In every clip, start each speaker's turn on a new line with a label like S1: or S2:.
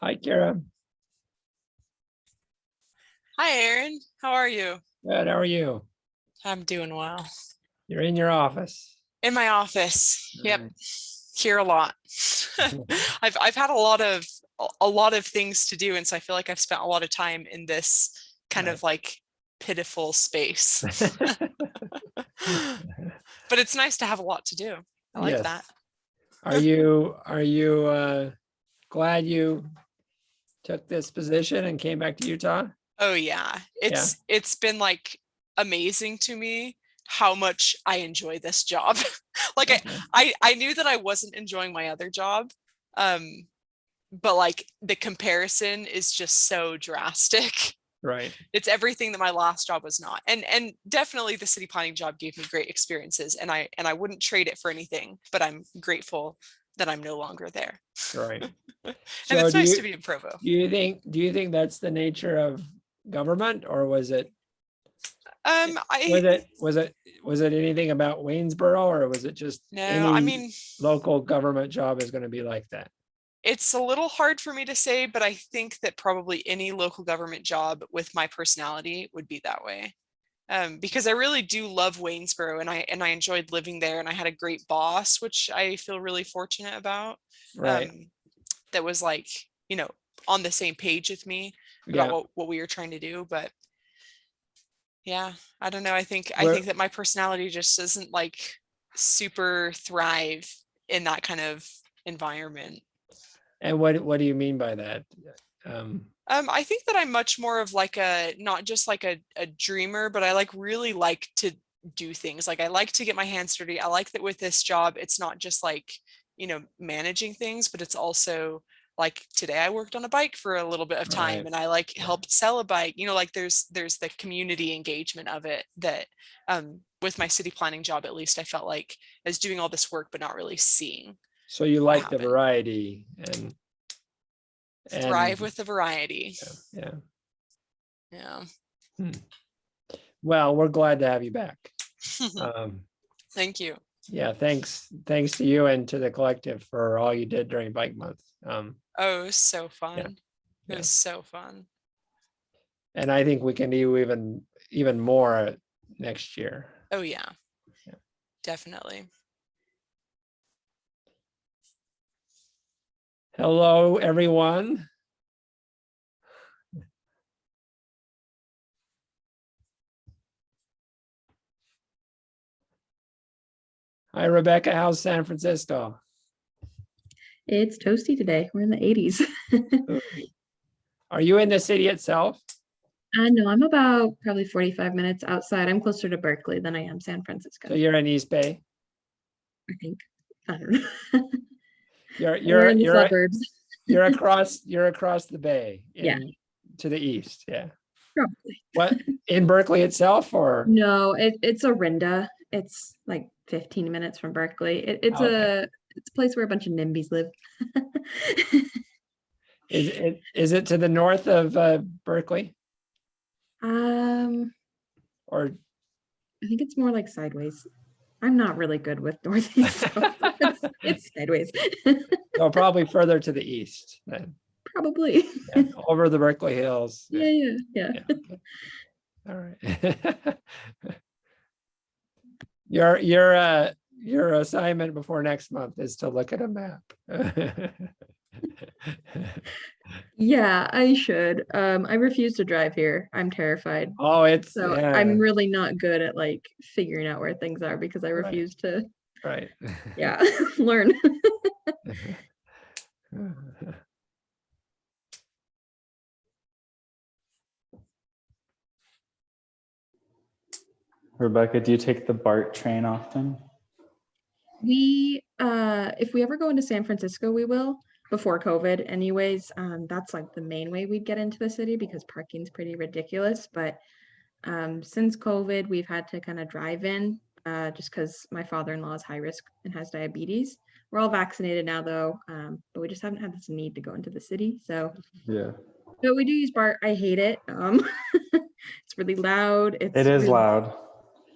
S1: Hi, Kara.
S2: Hi, Aaron. How are you?
S1: Good. How are you?
S2: I'm doing well.
S1: You're in your office.
S2: In my office. Yep.
S1: Right.
S2: Here a lot. I've had a lot of things to do, and so I feel like I've spent a lot of time in this kind of like pitiful space. But it's nice to have a lot to do. I like that.
S1: Are you glad you took this position and came back to Utah?
S2: Oh yeah. It's been like amazing to me how much I enjoy this job. Like I knew that I wasn't enjoying my other job. But like the comparison is just so drastic.
S1: Right.
S2: It's everything that my last job was not. And definitely the city planning job gave me great experiences, and I wouldn't trade it for anything, but I'm grateful that I'm no longer there.
S1: Right.
S2: And
S1: So
S2: it's nice to be in Provo.
S1: Do you think that's the nature of government, or was it was it anything about Waynesboro, or was it just
S2: no, I mean,
S1: local government job is going to be like that?
S2: it's a little hard for me to say, but I think that probably any local government job with my personality would be that way. Because I really do love Waynesboro, and I enjoyed living there, and I had a great boss, which I feel really fortunate about.
S1: Right.
S2: That was like, on the same page with me about what we were trying to do. But yeah, I don't know. I think that my personality just doesn't like super thrive in that kind of environment.
S1: And what do you mean by that?
S2: I think that I'm much more of like not just like a dreamer, but I like really like to do things. Like I like to get my hands dirty. I like that with this job, it's not just like, managing things, but it's also like today I worked on a bike for a little bit of time, and I like helped sell a bike, like there's the community engagement of it that with my city planning job, at least I felt like I was doing all this work, but not really seeing.
S1: So you like the variety and
S2: thrive with the variety.
S1: Yeah. Well, we're glad to have you back.
S2: Thank you.
S1: Yeah, thanks to you and to the collective for all you did during Bike Month.
S2: Oh, it was so fun. It was so fun.
S1: And I think we can do even more next year.
S2: Oh yeah. Definitely.
S1: Hello, everyone. Hi, Rebecca. How's San Francisco?
S3: It's toasty today. We're in the 80s.
S1: Are you in the city itself?
S3: No, I'm about probably 45 minutes outside. I'm closer to Berkeley than I am San Francisco,
S1: So you're in East Bay.
S3: I think. I don't know.
S1: You're
S3: We're
S1: you're
S3: in the
S1: you're
S3: suburbs.
S1: you're across the bay
S3: Yeah,
S1: to the east. Yeah.
S3: probably.
S1: What, in Berkeley itself, or?
S3: No, it's Orinda. It's like 15 minutes from Berkeley.
S1: Okay.
S3: It's a place where a bunch of NIMBYs live.
S1: Is it to the north of Berkeley,
S3: Um,
S1: or?
S3: I think it's more like sideways. I'm not really good with northeast, so it's sideways.
S1: So probably further to the east then.
S3: Probably.
S1: Yeah, over the Berkeley Hills.
S3: Yeah.
S1: Yeah. Okay. All right. Your assignment before next month is to look at a map.
S3: Yeah, I should. I refuse to drive here. I'm terrified.
S1: Oh,
S3: So
S1: yeah,
S3: I'm really not good at like figuring out where things are because I
S1: right,
S3: refuse to,
S1: right.
S3: yeah, learn.
S4: Rebecca, do you take the BART train often?
S3: If we ever go into San Francisco, we will before COVID anyways. That's like the main way we'd get into the city because parking's pretty ridiculous. But since COVID, we've had to kind of drive in just because my father-in-law is high risk and has diabetes. We're all vaccinated now though, but we just haven't had this need to go into the city. So
S4: Yeah.
S3: but we do use BART. I hate it. It's really loud.
S4: It is loud.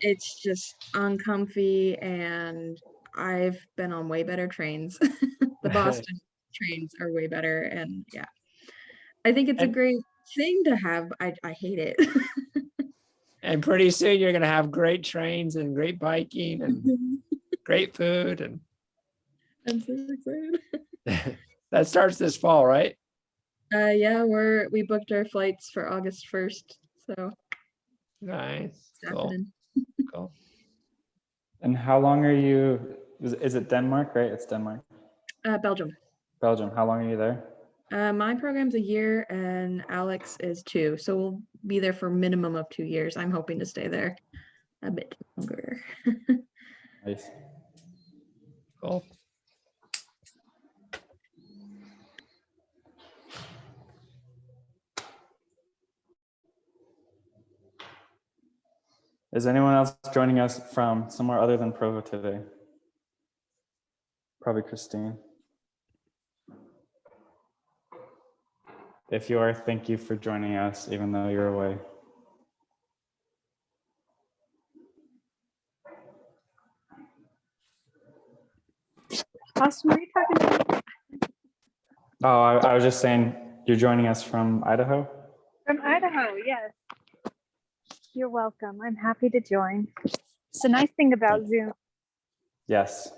S3: It's just uncomfy, and I've been on way better trains. The Boston trains are way better, and yeah, I think it's a
S1: And-
S3: great thing to have. I hate it.
S1: And pretty soon you're going to have great trains and great biking and great food. And
S3: I'm so excited.
S1: that starts this fall, right?
S3: Yeah, we booked our flights for August 1st, so
S1: Nice.
S3: it's
S1: Cool.
S3: happening.
S1: Cool.
S4: And how long are you, is it Denmark, right? It's Denmark.
S3: Belgium.
S4: Belgium. How long are you there?
S3: My program's a year and Alex is 2, so we'll be there for a minimum of 2 years. I'm hoping to stay there a bit longer.
S4: Nice.
S1: Cool.
S4: Is anyone else joining us from somewhere other than Provo today? Probably Christine. If you are, thank you for joining us, even though you're away.
S5: Austin, are you talking to me?
S4: Oh, I was just saying, you're joining us from Idaho?
S5: From Idaho, yes. You're welcome. I'm happy to join. It's a nice thing about Zoom.
S4: Yes.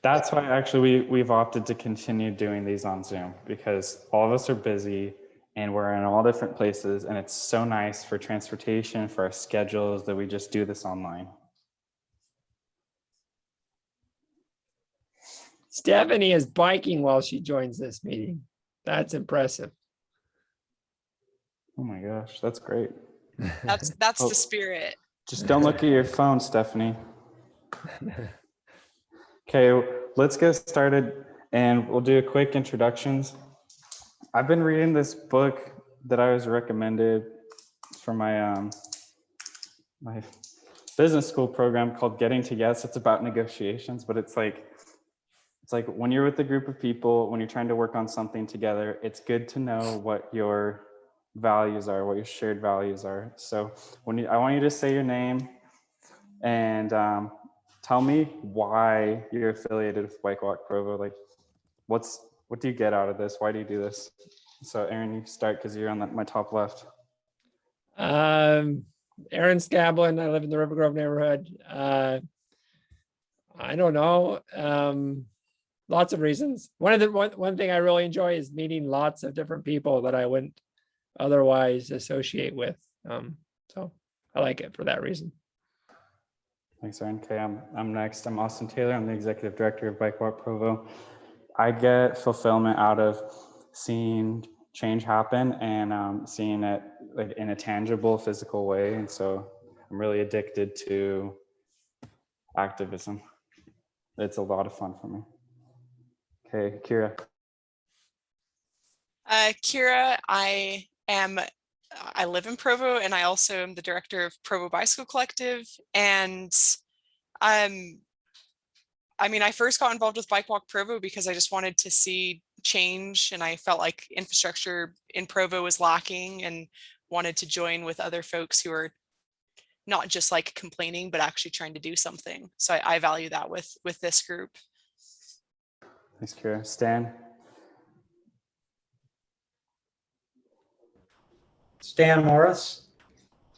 S4: That's why actually we've opted to continue doing these on Zoom because all of us are busy and we're in all different places, and it's so nice for transportation, for our schedules, that we just do this online.
S1: Stephanie is biking while she joins this meeting. That's impressive.
S4: Oh my gosh, that's great.
S2: That's
S4: Oh.
S2: the spirit.
S4: Just don't look at your phone, Stephanie. Okay, let's get started and we'll do a quick introductions. I've been reading this book that I was recommended for my my business school program called Getting to Yes. It's about negotiations, but it's like when you're with a group of people, when you're trying to work on something together, it's good to know what your values are, what your shared values are. So I want you to say your name and tell me why you're affiliated with BikeWalk Provo. Like, what do you get out of this? Why do you do this? So Aaron, you start because you're on my top left.
S1: Aaron Scablin. I live in the River Grove neighborhood. I don't know. Lots of reasons. One thing I really enjoy is meeting lots of different people that I wouldn't otherwise associate with. So I like it for that reason.
S4: Thanks, Aaron. Okay, I'm next. I'm Austin Taylor. I'm the executive director of BikeWalk Provo. I get fulfillment out of seeing change happen and seeing it like in a tangible physical way. And so I'm really addicted to activism. It's a lot of fun for me. Okay, Kira.
S2: Kira, I live in Provo, and I also am the director of Provo Bicycle Collective. And I mean, I first got involved with BikeWalk Provo because I just wanted to see change, and I felt like infrastructure in Provo was lacking, and wanted to join with other folks who are not just like complaining, but actually trying to do something. So I value that with this group.
S4: Thanks, Kira. Stan.
S6: Stan Morris.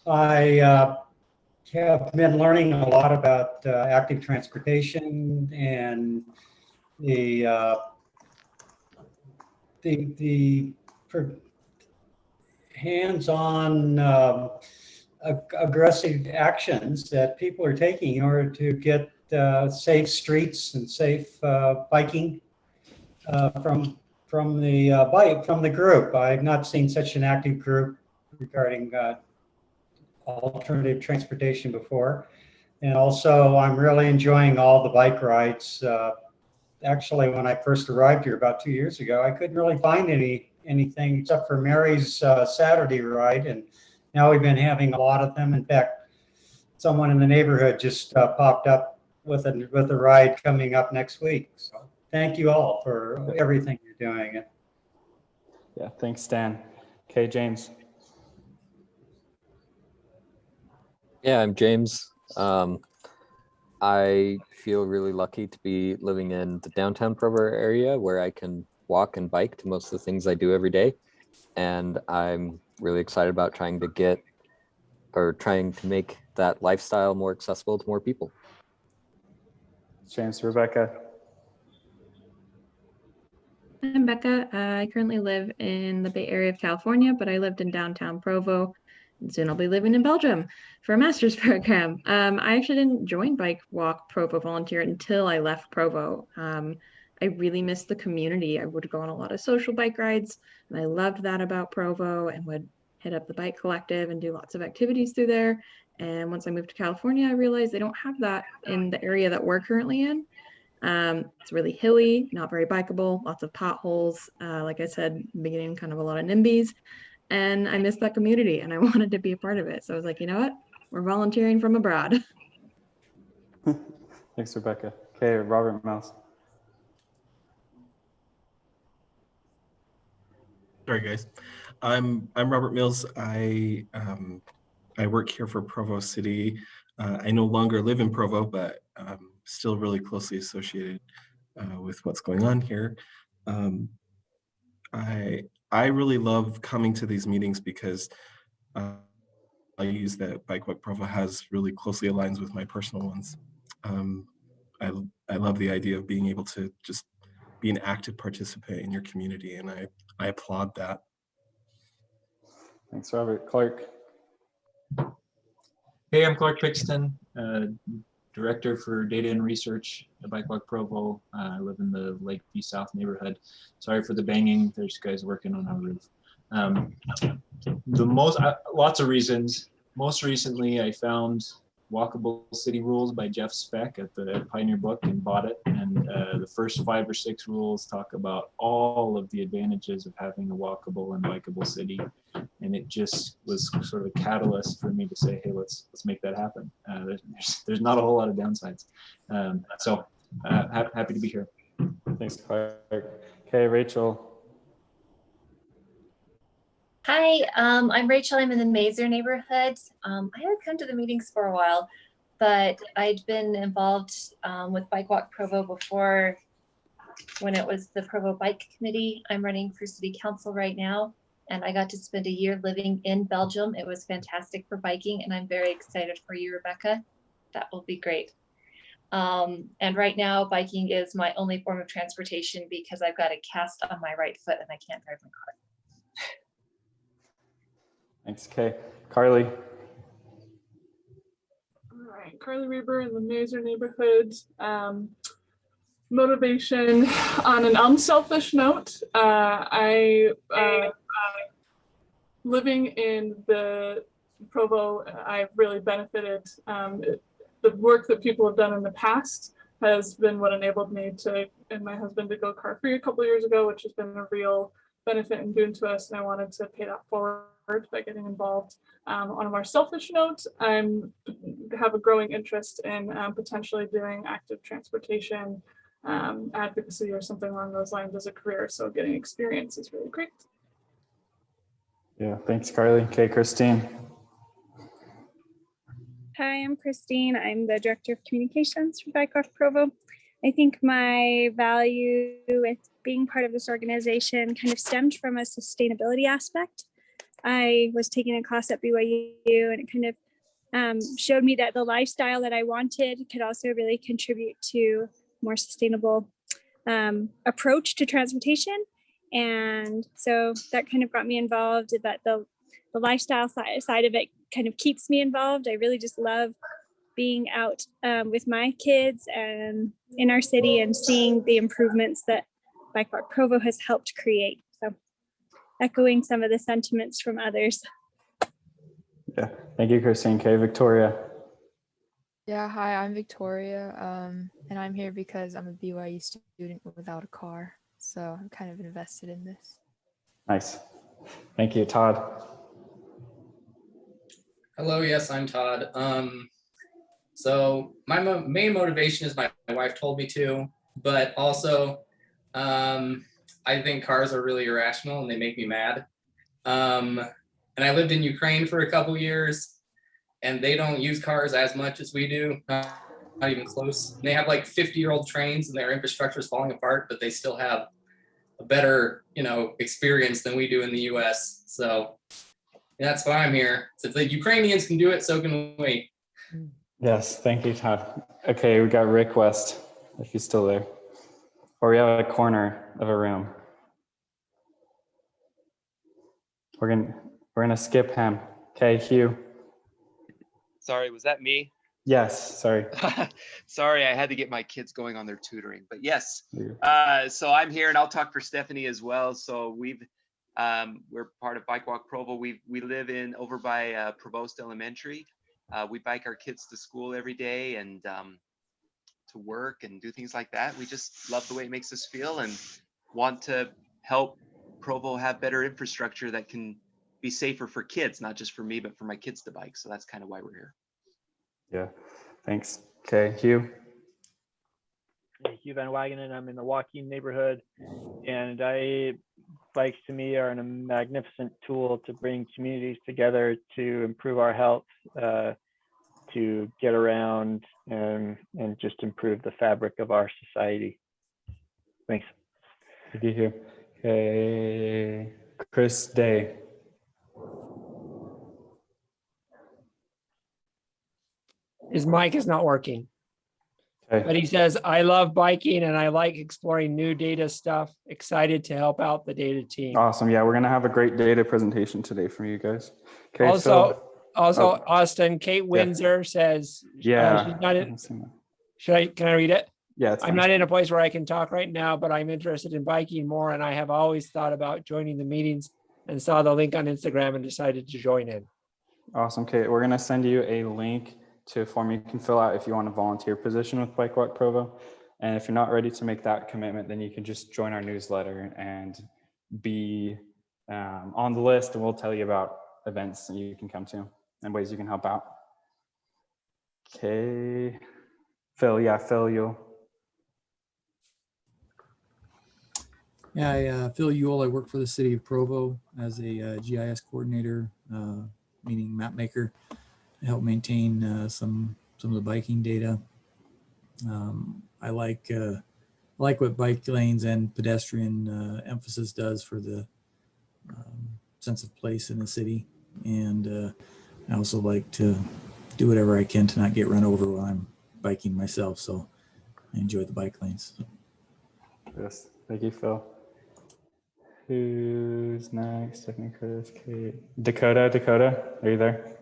S6: I have been learning a lot about active transportation and the hands-on aggressive actions that people are taking in order to get safe streets and safe biking from the group. I've not seen such an active group regarding alternative transportation before. And also, I'm really enjoying all the bike rides. Actually, when I first arrived here about 2 years ago, I couldn't really find anything except for Mary's Saturday ride. And now we've been having a lot of them. In fact, someone in the neighborhood just popped up with a ride coming up next week. So thank you all for everything you're doing.
S4: Yeah, thanks, Stan. Okay, James.
S7: Yeah, I'm James. I feel really lucky to be living in the downtown Provo area where I can walk and bike to most of the things I do every day. And I'm really excited about trying to make that lifestyle more accessible to more people.
S4: James. Rebecca.
S3: I'm Becca. I currently live in the Bay Area of California, but I lived in downtown Provo. And soon I'll be living in Belgium for a master's program. I actually didn't join BikeWalk Provo Volunteer until I left Provo. I really missed the community. I would go on a lot of social bike rides, and I loved that about Provo, and would hit up the bike collective and do lots of activities through there. And once I moved to California, I realized they don't have that in the area that we're currently in. It's really hilly, not very bikeable, lots of potholes. Like I said, beginning kind of a lot of NIMBYs, and I missed that community and I wanted to be a part of it. So I was like, you know what? We're volunteering from abroad.
S4: Thanks, Rebecca. Okay, Robert Mouse.
S8: Sorry, guys. I'm Robert Mills. I work here for Provo City. I no longer live in Provo, but still really closely associated with what's going on here. I really love coming to these meetings because values that BikeWalk Provo has really closely aligns with my personal ones. I love the idea of being able to just be an active participant in your community, and I applaud that.
S4: Thanks, Robert. Clark.
S9: Hey, I'm Clark Pixton, Director for Data and Research at BikeWalk Provo. I live in the Lakeview South neighborhood. Sorry for the banging. There's guys working on our roof. Lots of reasons. Most recently, I found Walkable City Rules by Jeff Speck at the Pioneer Book and bought it. And the first 5 or 6 rules talk about all of the advantages of having a walkable and bikeable city. And it just was sort of a catalyst for me to say, hey, let's make that happen. There's not a whole lot of downsides. So happy to be here.
S4: Thanks, Clark. Okay, Rachel.
S10: Hi, I'm Rachel. I'm in the Mazer neighborhood. I had come to the meetings for a while, but I'd been involved with BikeWalk Provo before, when it was the Provo Bike Committee. I'm running for city council right now, and I got to spend a year living in Belgium. It was fantastic for biking, and I'm very excited for you, Rebecca. That will be great. And right now, biking is my only form of transportation because I've got a cast on my right foot and I can't drive my car.
S4: Thanks. Okay, Carly.
S11: All right, Carly Reber in the Mazer neighborhood. Motivation on an unselfish note. I living in the Provo, I've really benefited. The work that people have done in the past has been what enabled me to, and my husband to go car free a couple of years ago, which has been a real benefit and boon to us. And I wanted to pay that forward by getting involved. On a more selfish note, I have a growing interest in potentially doing active transportation advocacy or something along those lines as a career. So getting experience is really great.
S4: Yeah, thanks, Carly. Okay, Christine.
S5: Hi, I'm Christine. I'm the Director of Communications for BikeWalk Provo. I think my value with being part of this organization kind of stemmed from a sustainability aspect. I was taking a class at BYU and it kind of showed me that the lifestyle that I wanted could also really contribute to more sustainable approach to transportation. And so that kind of got me involved, that the lifestyle side of it kind of keeps me involved. I really just love being out with my kids and in our city and seeing the improvements that BikeWalk Provo has helped create. So echoing some of the sentiments from others.
S4: Yeah, thank you, Christine. Okay, Victoria.
S12: Yeah, hi, I'm Victoria, and I'm here because I'm a BYU student without a car, so I'm kind of invested in this.
S4: Nice. Thank you, Todd.
S13: Hello, yes, I'm Todd. So my main motivation is my wife told me to, but also I think cars are really irrational and they make me mad. And I lived in Ukraine for a couple years, and they don't use cars as much as we do, not even close. And they have like 50-year-old trains and their infrastructure is falling apart, but they still have a better, experience than we do in the US. So that's why I'm here. So if the Ukrainians can do it, so can we.
S4: Yes, thank you, Todd. Okay, we got Rick West, if he's still there. Or we have a corner of a room. We're gonna skip him. Okay, Hugh.
S14: Sorry, was that me?
S4: Yes, sorry.
S14: Sorry, I had to get my kids going on their tutoring. But yes, so I'm here and I'll talk for Stephanie as well. So we're part of BikeWalk Provo. We live over by Provost Elementary. We bike our kids to school every day and to work and do things like that. We just love the way it makes us feel and want to help Provo have better infrastructure that can be safer for kids, not just for me, but for my kids to bike. So that's kind of why we're here.
S4: Yeah, thanks. Okay, Hugh.
S15: Hugh Van Wagenen. I'm in the Joaquin neighborhood, and bikes to me are a magnificent tool to bring communities together to improve our health, to get around and just improve the fabric of our society. Thanks.
S4: Thank you, Hugh. Okay, Chris Day.
S1: His mic is not working.
S4: Okay.
S1: But he says, I love biking and I like exploring new data stuff. Excited to help out the data team.
S4: Awesome. Yeah, we're gonna have a great data presentation today from you guys. Okay.
S1: Also,
S4: Phil.
S1: Austin, Kate Windsor says,
S4: Yeah.
S1: she's not in, can I read it?
S4: Yeah.
S1: I'm not in a place where I can talk right now, but I'm interested in biking more. And I have always thought about joining the meetings and saw the link on Instagram and decided to join in.
S4: Awesome. Okay. We're gonna send you a link to a form you can fill out if you want a volunteer position with BikeWalk Provo. And if you're not ready to make that commitment, then you can just join our newsletter and be on the list, and we'll tell you about events that you can come to and ways you can help out. Okay, Phil, you.
S16: Yeah, Phil Ewell. I work for the city of Provo as a GIS coordinator, meaning map maker. I help maintain some of the biking data. I like what bike lanes and pedestrian emphasis does for the sense of place in the city, and I also like to do whatever I can to not get run over while I'm biking myself. So I enjoy the bike lanes.
S4: Yes, thank you, Phil. Who's next? Stephanie, Chris, Kate. Dakota, are you there?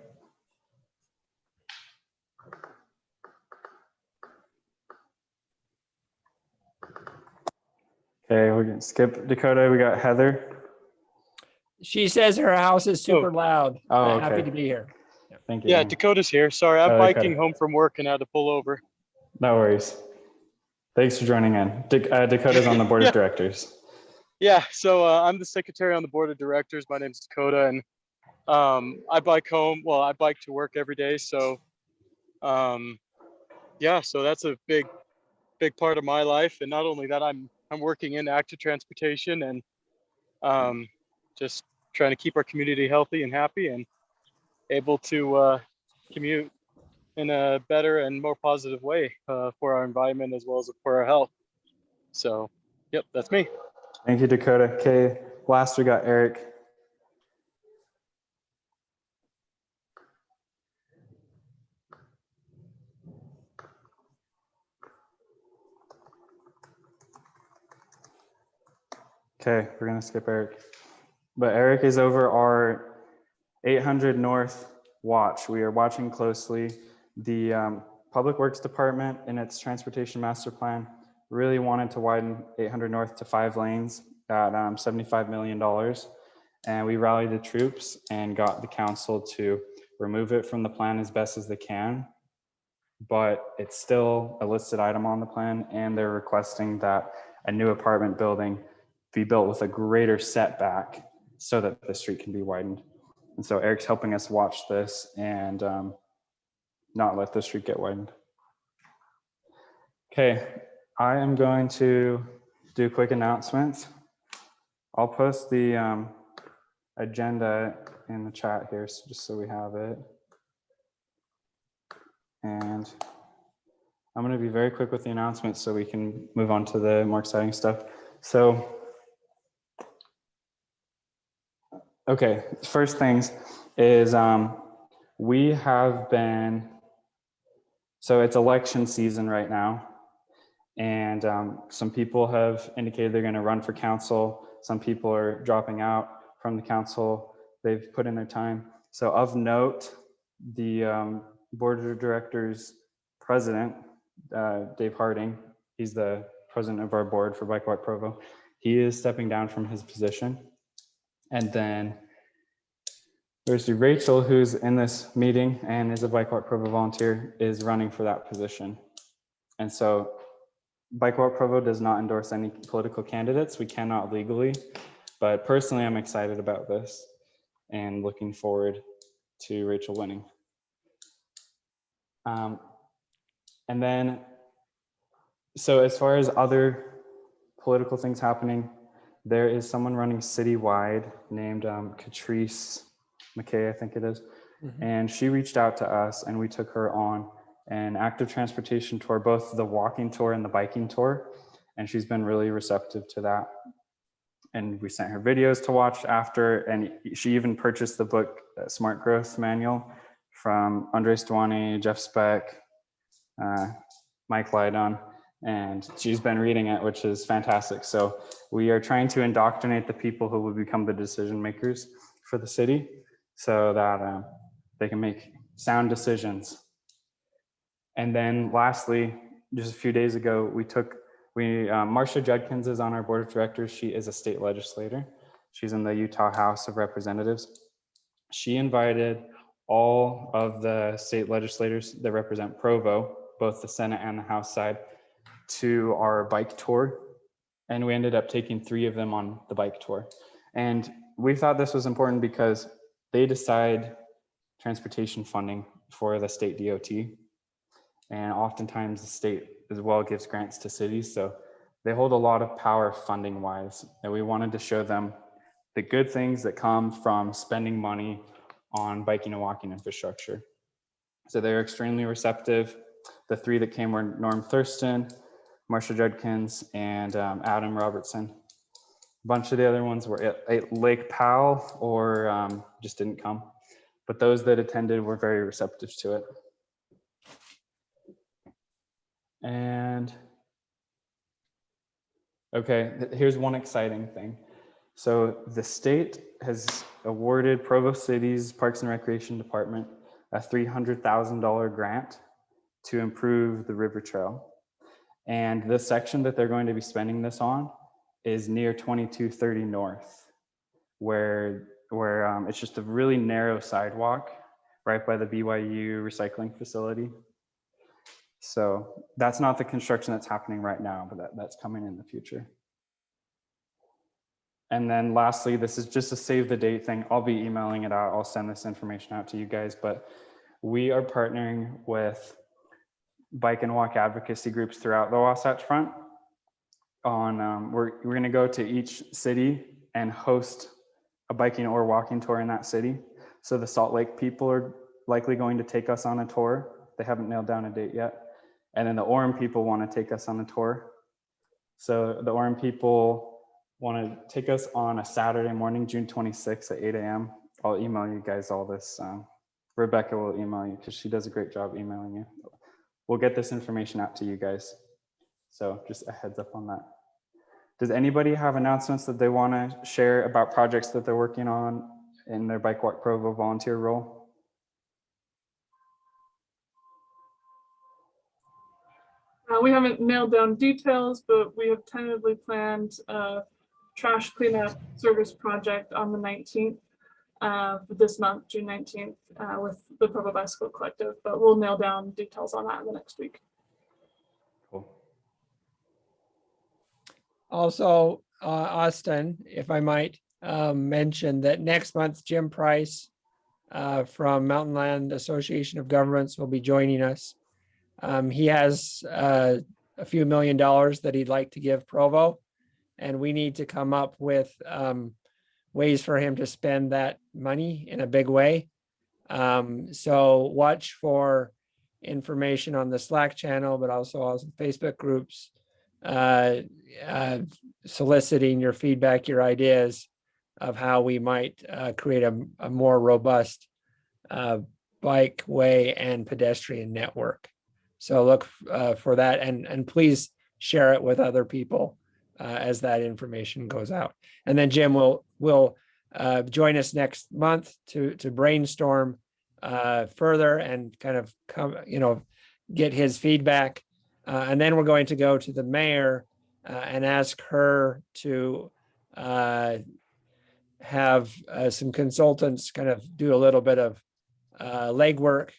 S4: Okay, we're gonna skip Dakota. We got Heather.
S1: She says her house is super loud.
S4: Oh,
S1: Happy
S4: okay.
S1: to be here.
S4: Thank you.
S17: Yeah, Dakota's here. Sorry, I'm
S4: Oh,
S17: biking
S4: Dakota.
S17: home from work and I had to pull over.
S4: No worries. Thanks for joining in. Dakota's on the board of directors.
S17: Yeah, so I'm the secretary on the board of directors. My name's Dakota, and I bike home. Well, I bike to work every day. So, yeah, so that's a big part of my life. And not only that, I'm working in active transportation and just trying to keep our community healthy and happy and able to commute in a better and more positive way for our environment as well as for our health. So, yep, that's me.
S4: Thank you, Dakota. Okay, last we got Eric. Okay, we're gonna skip Eric. But Eric is over our 800 North watch. We are watching closely. The Public Works Department in its Transportation Master Plan really wanted to widen 800 North to 5 lanes at $75 million. And we rallied the troops and got the council to remove it from the plan as best as they can. But it's still a listed item on the plan, and they're requesting that a new apartment building be built with a greater setback so that the street can be widened. And so Eric's helping us watch this and not let the street get widened. Okay, I am going to do quick announcements. I'll post the agenda in the chat here, so just so we have it. And I'm going to be very quick with the announcements so we can move on to the more exciting stuff. So, okay, first things is we have been, so it's election season right now. And some people have indicated they're going to run for council. Some people are dropping out from the council. They've put in their time. So of note, the board of directors president, Dave Harding, he's the president of our board for BikeWalk Provo. He is stepping down from his position. And then there's Rachel, who's in this meeting and is a BikeWalk Provo volunteer, is running for that position. And so BikeWalk Provo does not endorse any political candidates. We cannot legally, but personally, I'm excited about this and looking forward to Rachel winning. And then, so as far as other political things happening, there is someone running citywide named Catrice McKay, I think it is. Mm-hmm. And she reached out to us and we took her on an active transportation tour, both the walking tour and the biking tour. And she's been really receptive to that. And we sent her videos to watch after, and she even purchased the book Smart Growth Manual from Andres Duane, Jeff Speck, Mike Lydon, and she's been reading it, which is fantastic. So we are trying to indoctrinate the people who will become the decision makers for the city so that they can make sound decisions. And then lastly, just a few days ago, Marcia Judkins is on our board of directors. She is a state legislator. She's in the Utah House of Representatives. She invited all of the state legislators that represent Provo, both the Senate and the House side, to our bike tour. And we ended up taking 3 of them on the bike tour. And we thought this was important because they decide transportation funding for the state DOT. And oftentimes the state as well gives grants to cities. So they hold a lot of power funding wise. And we wanted to show them the good things that come from spending money on biking and walking infrastructure. So they're extremely receptive. The 3 that came were Norm Thurston, Marcia Judkins, and Adam Robertson. A bunch of the other ones were at Lake Powell or just didn't come. But those that attended were very receptive to it. And okay, here's one exciting thing. So the state has awarded Provo City's Parks and Recreation Department a $300,000 grant to improve the river trail. And the section that they're going to be spending this on is near 2230 North, where where it's just a really narrow sidewalk right by the BYU recycling facility. So that's not the construction that's happening right now, but that's coming in the future. And then lastly, this is just a save the date thing. I'll be emailing it out. I'll send this information out to you guys, but we are partnering with bike and walk advocacy groups throughout the Wasatch Front on, we're gonna go to each city and host a biking or walking tour in that city. So the Salt Lake people are likely going to take us on a tour. They haven't nailed down a date yet. And then the Orem people want to take us on a tour. So the Orem people want to take us on a Saturday morning, June 26th at 8 a.m. I'll email you guys all this. Rebecca will email you because she does a great job emailing you. We'll get this information out to you guys. So just a heads up on that. Does anybody have announcements that they want to share about projects that they're working on in their BikeWalk Provo volunteer role?
S11: We haven't nailed down details, but we have tentatively planned a trash cleanup service project on the 19th for this month, June 19th, with the Provo Bicycle Collective, but we'll nail down details on that in the next week.
S4: Cool.
S1: Also, Austin, if I might mention that next month, Jim Price from Mountain Land Association of Governments will be joining us. He has a few $1 million that he'd like to give Provo, and we need to come up with ways for him to spend that money in a big way. So watch for information on the Slack channel, but also on Facebook groups, soliciting your feedback, your ideas of how we might create a more robust bikeway and pedestrian network. So look for that, and please share it with other people as that information goes out. And then Jim will join us next month to brainstorm further and kind of get his feedback. And then we're going to go to the mayor and ask her to have some consultants kind of do a little bit of legwork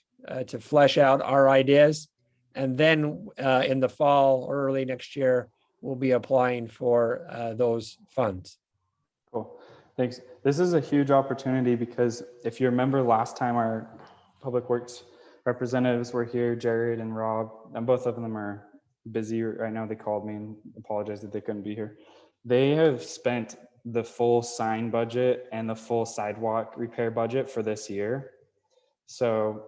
S1: to flesh out our ideas. And then in the fall or early next year, we'll be applying for those funds.
S4: Cool, thanks. This is a huge opportunity because if you remember last time our public works representatives were here, Jared and Rob, and both of them are busy right now. They called me and apologized that they couldn't be here. They have spent the full sign budget and the full sidewalk repair budget for this year. So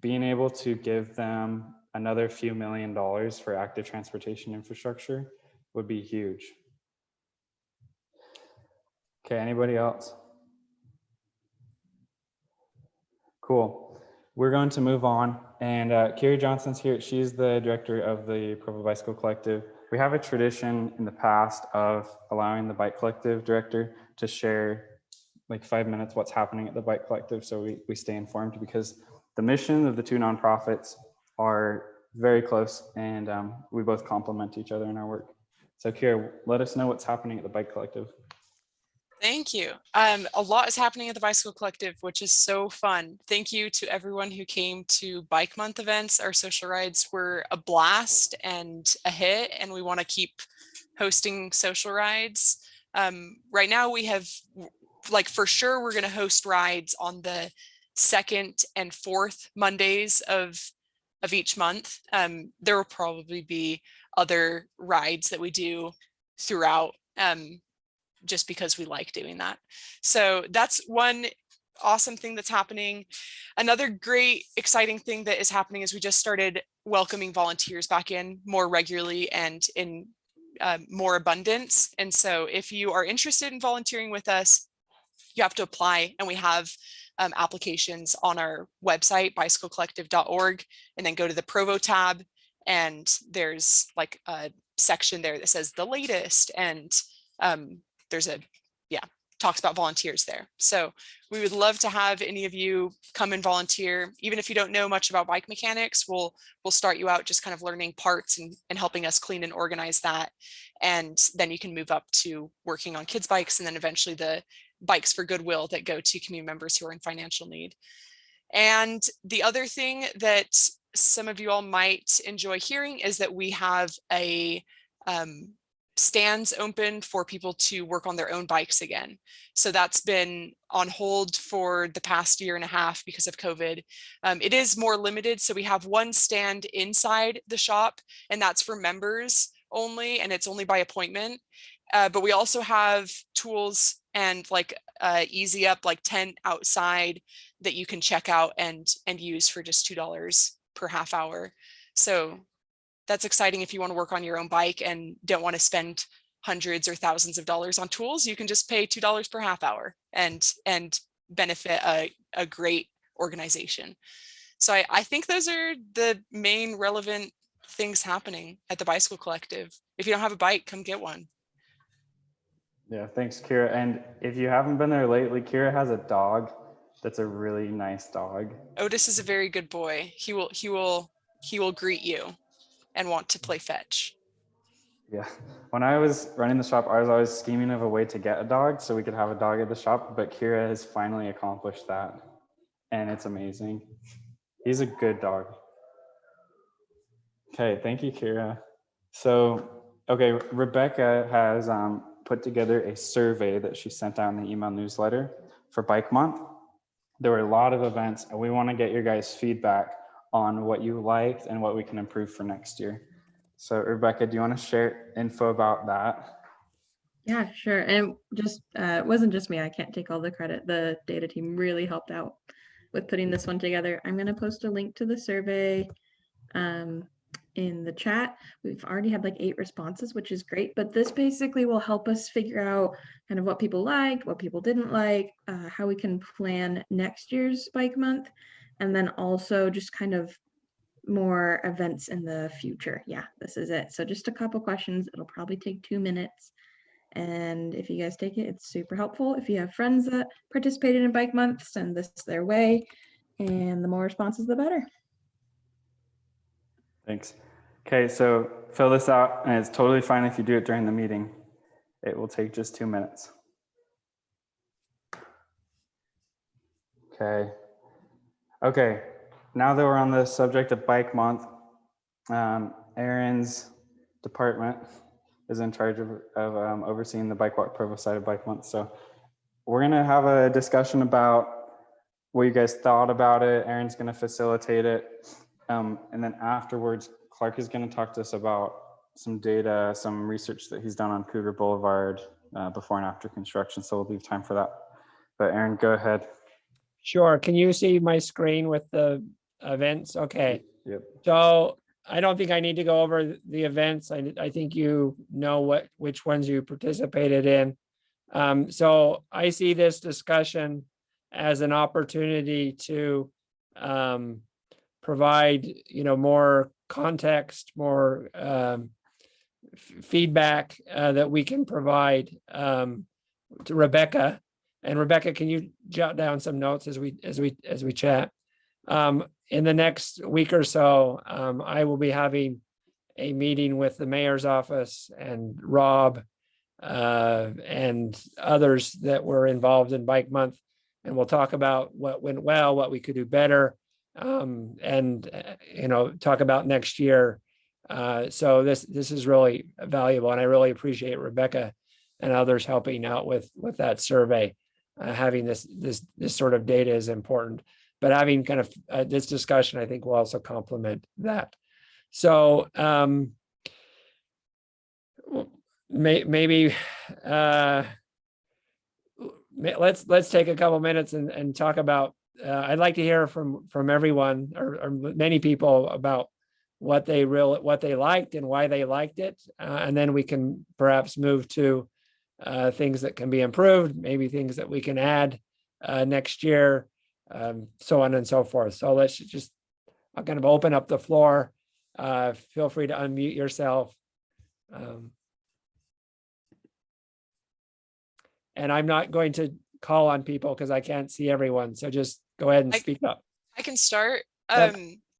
S4: being able to give them another few $1 million for active transportation infrastructure would be huge. Okay, anybody else? Cool. We're going to move on. And Carrie Johnson's here. She's the director of the Provo Bicycle Collective. We have a tradition in the past of allowing the Bike Collective director to share like 5 minutes what's happening at the Bike Collective so we stay informed, because the mission of the two nonprofits are very close, and we both complement each other in our work. So Kira, let us know what's happening at the Bike Collective.
S2: Thank you. A lot is happening at the Bicycle Collective, which is so fun. Thank you to everyone who came to Bike Month events. Our social rides were a blast and a hit, and we want to keep hosting social rides. Right now we have, like, for sure, we're going to host rides on the 2nd and 4th Mondays of each month. There will probably be other rides that we do throughout, just because we like doing that. So that's one awesome thing that's happening. Another great, exciting thing that is happening is we just started welcoming volunteers back in more regularly and in more abundance. And so if you are interested in volunteering with us, you have to apply, and we have applications on our website, bicyclecollective.org, and then go to the Provo tab, and there's like a section there that says the latest, and there's talks about volunteers there. So we would love to have any of you come and volunteer. Even if you don't know much about bike mechanics, we'll start you out just kind of learning parts and helping us clean and organize that. And then you can move up to working on kids' bikes, and then eventually the bikes for goodwill that go to community members who are in financial need. And the other thing that some of you all might enjoy hearing is that we have a stands open for people to work on their own bikes again. So that's been on hold for the past year and a half because of COVID. It is more limited. So we have one stand inside the shop, and that's for members only, and it's only by appointment. But we also have tools and like easy up like tent outside that you can check out and use for just $2 per half hour. So that's exciting. If you want to work on your own bike and don't want to spend hundreds or thousands of dollars on tools, you can just pay $2 per half hour and benefit a great organization. So I think those are the main relevant things happening at the Bicycle Collective. If you don't have a bike, come get one.
S4: Yeah, thanks, Kira. And if you haven't been there lately, Kira has a dog that's a really nice dog.
S2: Otis is a very good boy. He will greet you and want to play fetch.
S4: Yeah, when I was running the shop, I was always scheming of a way to get a dog so we could have a dog at the shop, but Kira has finally accomplished that, and it's amazing. He's a good dog. Okay, thank you, Kira. So, okay, Rebecca has put together a survey that she sent out in the email newsletter for Bike Month. There were a lot of events, and we want to get your guys' feedback on what you liked and what we can improve for next year. So Rebecca, do you want to share info about that?
S3: Yeah, sure. And just it wasn't just me. I can't take all the credit. The data team really helped out with putting this one together. I'm going to post a link to the survey in the chat. We've already had like 8 responses, which is great, but this basically will help us figure out kind of what people liked, what people didn't like, how we can plan next year's Bike Month, and then also just kind of more events in the future. Yeah, this is it. So just a couple questions. It'll probably take 2 minutes. And if you guys take it, it's super helpful. If you have friends that participated in Bike Month, send this their way. And the more responses, the better.
S4: Thanks. Okay, so fill this out, and it's totally fine if you do it during the meeting. It will take just 2 minutes. Okay. Okay, now that we're on the subject of Bike Month, Aaron's department is in charge of overseeing the BikeWalk Provo side of Bike Month. So we're gonna have a discussion about what you guys thought about it. Aaron's gonna facilitate it. And then afterwards, Clark is gonna talk to us about some data, some research that he's done on Cougar Boulevard before and after construction. So we'll leave time for that. But Aaron, go ahead.
S1: Sure. Can you see my screen with the events? Okay.
S4: Yep.
S1: So I don't think I need to go over the events. I think you know which ones you participated in. So I see this discussion as an opportunity to provide, more context, more feedback that we can provide to Rebecca. And Rebecca, can you jot down some notes as we chat? In the next week or so, I will be having a meeting with the mayor's office and Rob and others that were involved in Bike Month, and we'll talk about what went well, what we could do better, and talk about next year. So this is really valuable, and I really appreciate Rebecca and others helping out with that survey. Having this sort of data is important, but having kind of this discussion, I think, will also complement that. So maybe let's take a couple minutes and talk about. I'd like to hear from everyone or many people about what they liked and why they liked it, and then we can perhaps move to things that can be improved, maybe things that we can add next year, so on and so forth. So let's just I'll kind of open up the floor. Feel free to unmute yourself. And I'm not going to call on people because I can't see everyone. So just go ahead and speak up.
S2: I can start.
S1: Yep.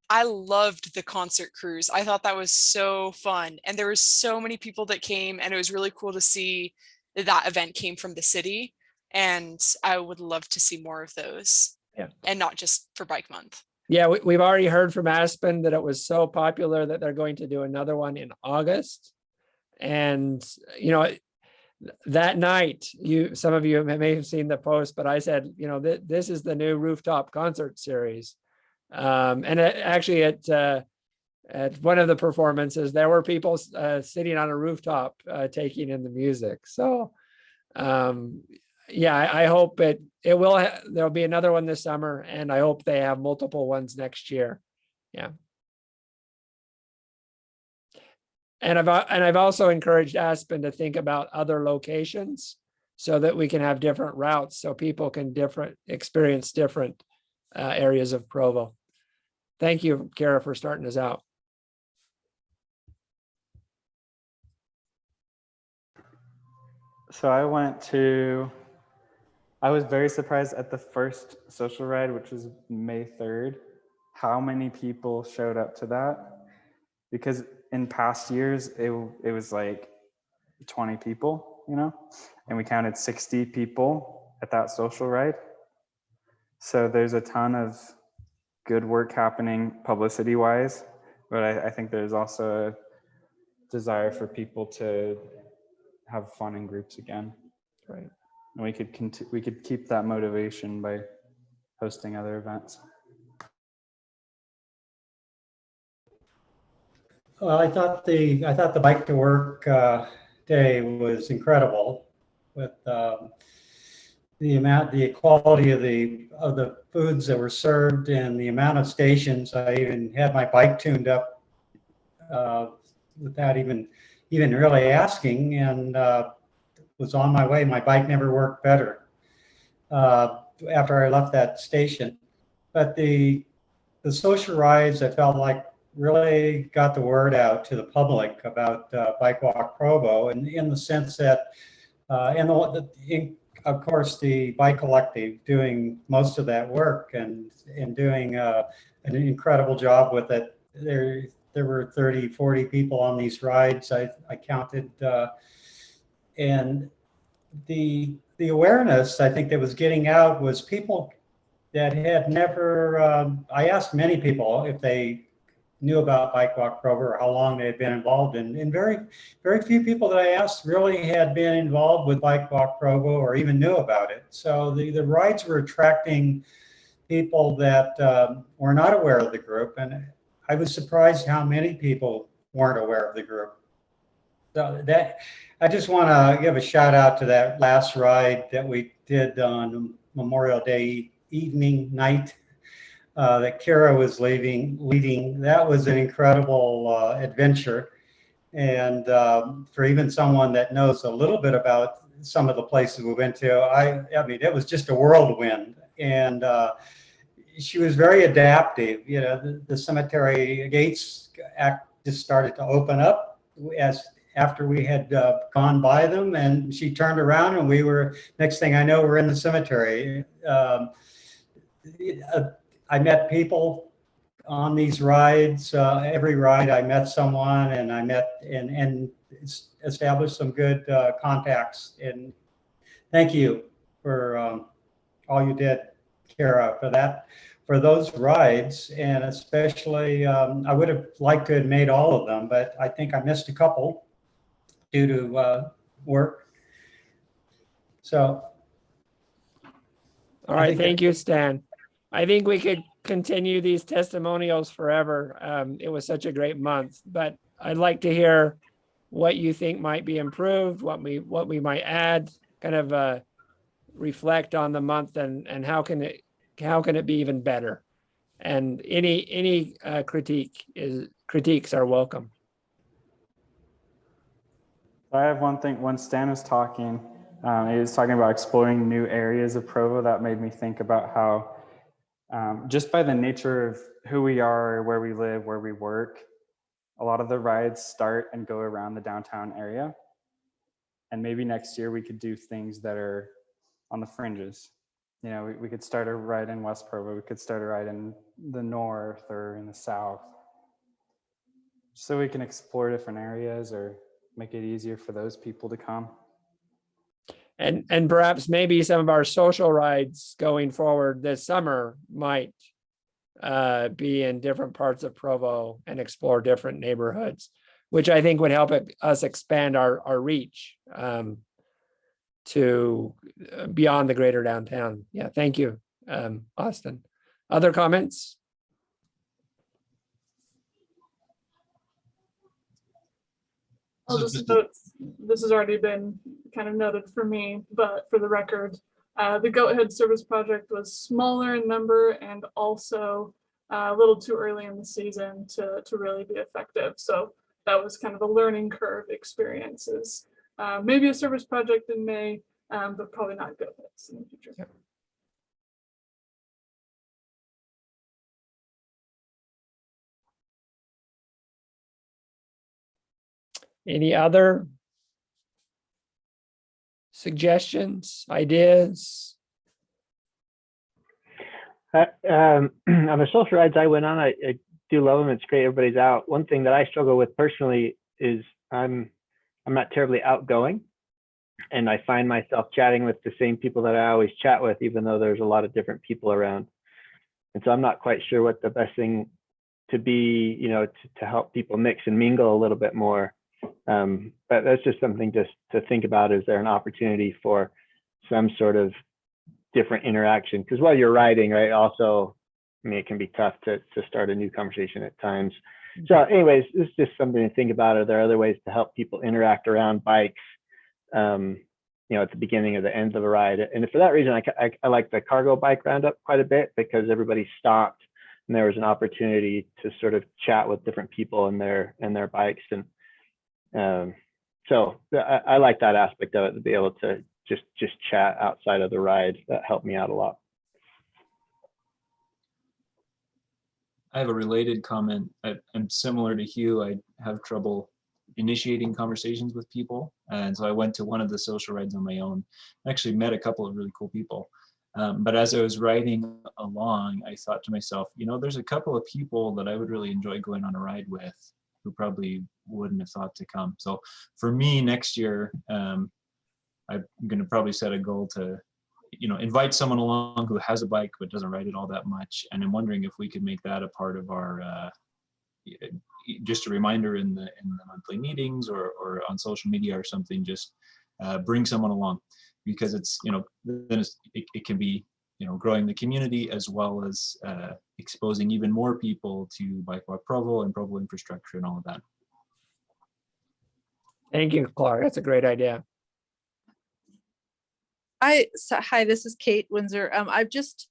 S2: I loved the concert cruise. I thought that was so fun. And there were so many people that came, and it was really cool to see that event came from the city And I would love to see more of those.
S1: Yeah.
S2: And not just for Bike Month.
S1: Yeah, we've already heard from Aspen that it was so popular that they're going to do another one in August. And, you know, that night, some of you may have seen the post, but I said, you know, this is the new rooftop concert series. And actually at one of the performances, there were people sitting on a rooftop taking in the music. So yeah, I hope it will. There'll be another one this summer, and I hope they have multiple ones next year. Yeah. And I've also encouraged Aspen to think about other locations so that we can have different routes, so people can experience different areas of Provo. Thank you, Kara, for starting us out.
S4: So I was very surprised at the first social ride, which was May 3rd, how many people showed up to that. Because in past years, it was like 20 people, you know, and we counted 60 people at that social ride. So there's a ton of good work happening publicity wise, but I think there's also a desire for people to have fun in groups again.
S1: Right.
S4: And we could keep that motivation by hosting other events.
S6: Well, I thought the bike to work day was incredible, with the quality of the foods that were served and the amount of stations. I even had my bike tuned up without even really asking, and was on my way. My bike never worked better after I left that station. But the social rides, I felt like, really got the word out to the public about BikeWalk Provo, and in the sense that, of course, the Bike Collective doing most of that work and doing an incredible job with it. There were 30, 40 people on these rides, I counted, and the awareness I think that was getting out was people that had never. I asked many people if they knew about BikeWalk Provo or how long they had been involved in, and very few people that I asked really had been involved with BikeWalk Provo or even knew about it. So the rides were attracting people that were not aware of the group, and I was surprised how many people weren't aware of the group. So that, I just want to give a shout out to that last ride that we did on Memorial Day night that Kara was leading. That was an incredible adventure. And for even someone that knows a little bit about some of the places we went to, I mean, it was just a whirlwind. And she was very adaptive. You know, the cemetery gates just started to open up after we had gone by them, and she turned around, and next thing I know, we're in the cemetery. I met people on these rides. Every ride I met someone, and I met and established some good contacts. And thank you for all you did, Kara, for those rides. And especially, I would have liked to have made all of them, but I think I missed a couple due to work. So.
S1: All right, thank you, Stan. I think we could continue these testimonials forever. It was such a great month, but I'd like to hear what you think might be improved, what we might add, kind of reflect on the month, and how can it be even better? And any critiques are welcome.
S4: I have one thing. When Stan was talking, he was talking about exploring new areas of Provo. That made me think about how just by the nature of who we are, where we live, where we work, a lot of the rides start and go around the downtown area. And maybe next year we could do things that are on the fringes. You know, we could start a ride in West Provo. We could start a ride in the north or in the south, so we can explore different areas or make it easier for those people to come.
S1: And perhaps maybe some of our social rides going forward this summer might be in different parts of Provo and explore different neighborhoods, which I think would help us expand our reach to beyond the greater downtown. Yeah, thank you, Austin. Other comments?
S11: I'll just note, this has already been kind of noted for me, but for the record, the Goat Head Service Project was smaller in number and also a little too early in the season to really be effective. So that was kind of a learning curve experiences. Maybe a service project in May, but probably not Goat Heads in the future.
S1: Yep. Any other suggestions, ideas?
S15: On the social rides I went on, I do love them. It's great. Everybody's out. One thing that I struggle with personally is I'm not terribly outgoing, and I find myself chatting with the same people that I always chat with, even though there's a lot of different people around. And so I'm not quite sure what the best thing to be, to help people mix and mingle a little bit more. But that's just something just to think about. Is there an opportunity for some sort of different interaction? Because while you're riding, right, also, I mean, it can be tough to start a new conversation at times. So anyways, it's just something to think about. Are there other ways to help people interact around bikes, at the beginning or the end of a ride? And for that reason, I like the cargo bike roundup quite a bit, because everybody stopped and there was an opportunity to sort of chat with different people and their bikes. And so I like that aspect of it, to be able to just chat outside of the ride. That helped me out a lot.
S9: I have a related comment. I'm similar to Hugh. I have trouble initiating conversations with people. And so I went to one of the social rides on my own. I actually met a couple of really cool people. But as I was riding along, I thought to myself, there's a couple of people that I would really enjoy going on a ride with who probably wouldn't have thought to come. So for me next year, I'm going to probably set a goal to, invite someone along who has a bike but doesn't ride it all that much. And I'm wondering if we could make that a part of our, just a reminder in the monthly meetings or on social media or something. Just bring someone along, because it's, then it can be, growing the community, as well as exposing even more people to BikeWalk Provo and Provo infrastructure and all of that.
S1: Thank you, Clark. That's a great idea.
S18: Hi, this is Kate Windsor. I've just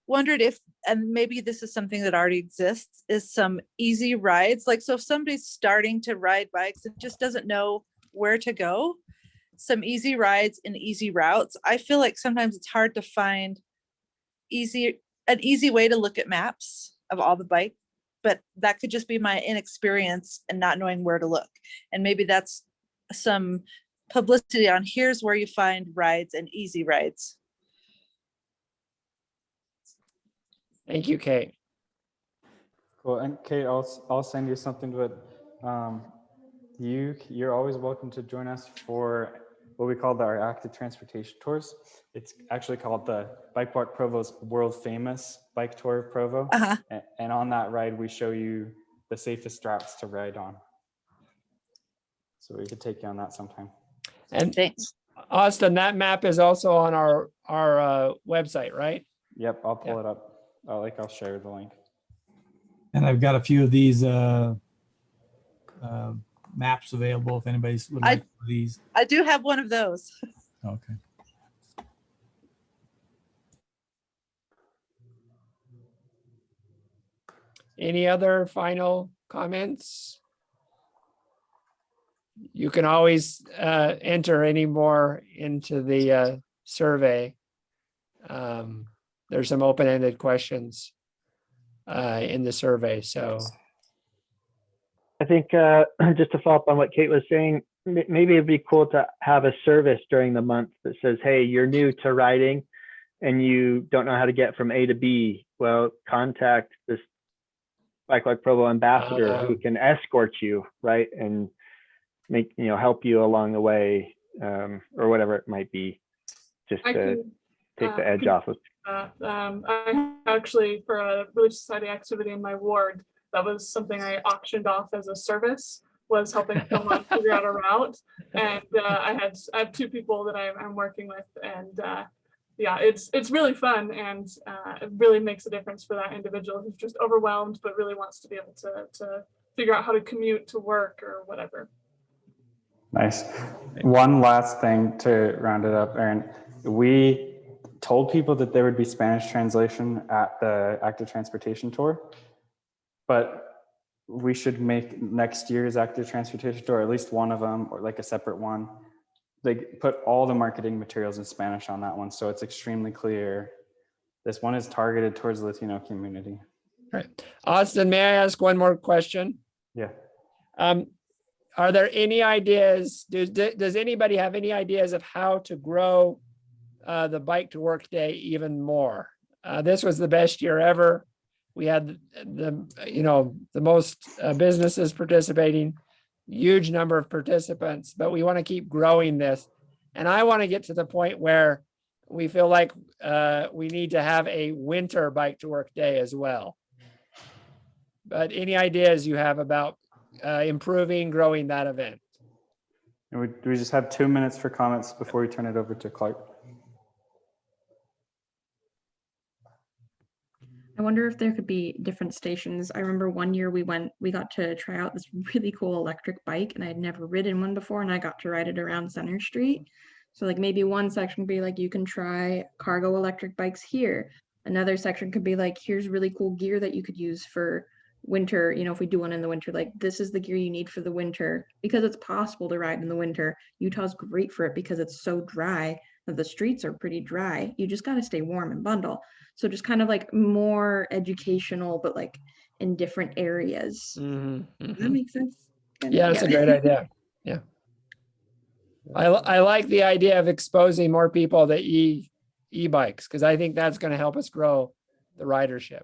S18: wondered if, and maybe this is something that already exists, is some easy rides. Like, so if somebody's starting to ride bikes and just doesn't know where to go, some easy rides and easy routes. I feel like sometimes it's hard to find an easy way to look at maps of all the bike, but that could just be my inexperience and not knowing where to look. And maybe that's some publicity on here's where you find rides and easy rides.
S1: Thank you, Kate.
S4: Cool. And Kate, I'll send you something, but you're always welcome to join us for what we call our active transportation tours. It's actually called the BikeWalk Provo's world famous bike tour of Provo. And on that ride, we show you the safest routes to ride on. So we could take you on that sometime.
S1: And thanks, Austin. That map is also on our website, right?
S4: Yep, I'll pull it up. I'll share the link.
S16: And I've got a few of these maps available if anybody's would like these.
S18: I do have one of those.
S16: Okay.
S1: Any other final comments? You can always enter any more into the survey. There's some open-ended questions in the survey. So
S15: I think just to follow up on what Kate was saying, maybe it'd be cool to have a service during the month that says, hey, you're new to riding and you don't know how to get from A to B. Well, contact this BikeWalk Provo ambassador who can escort you, right? And help you along the way. or whatever it might be, just
S11: I
S15: to
S11: can,
S15: take the
S11: I
S15: edge
S11: can
S15: off of.
S11: I actually, for a Relief Society activity in my ward, that was something I auctioned off as a service, was helping someone figure out a route. And I have two people that I'm working with, and yeah, it's really fun, and it really makes a difference for that individual who's just overwhelmed, but really wants to be able to figure out how to commute to work or whatever.
S4: Nice. One last thing to round it up, Aaron. We told people that there would be Spanish translation at the active transportation tour, but we should make next year's active transportation tour, at least one of them, or like a separate one. They put all the marketing materials in Spanish on that one, so it's extremely clear. This one is targeted towards the Latino community.
S1: All right. Austin, may I ask one more question?
S4: Yeah.
S1: Are there any ideas? Does anybody have any ideas of how to grow the Bike to Work Day even more? This was the best year ever. We had the most businesses participating, huge number of participants, but we want to keep growing this. And I want to get to the point where we feel like we need to have a winter Bike to Work Day as well. But any ideas you have about improving, growing that event?
S4: And we just have 2 minutes for comments before we turn it over to Clark.
S3: I wonder if there could be different stations. I remember one year we got to try out this really cool electric bike, and I had never ridden one before, and I got to ride it around Center Street. So like maybe one section would be like, you can try cargo electric bikes here. Another section could be like, here's really cool gear that you could use for winter. If we do one in the winter, like this is the gear you need for the winter, because it's possible to ride in the winter. Utah's great for it because it's so dry. The streets are pretty dry. You just got to stay warm and bundle. So just kind of like more educational, but like in different areas. Does that make sense?
S1: Yeah, that's a great idea. Yeah. I like the idea of exposing more people to e-bikes, because I think that's going to help us grow the ridership.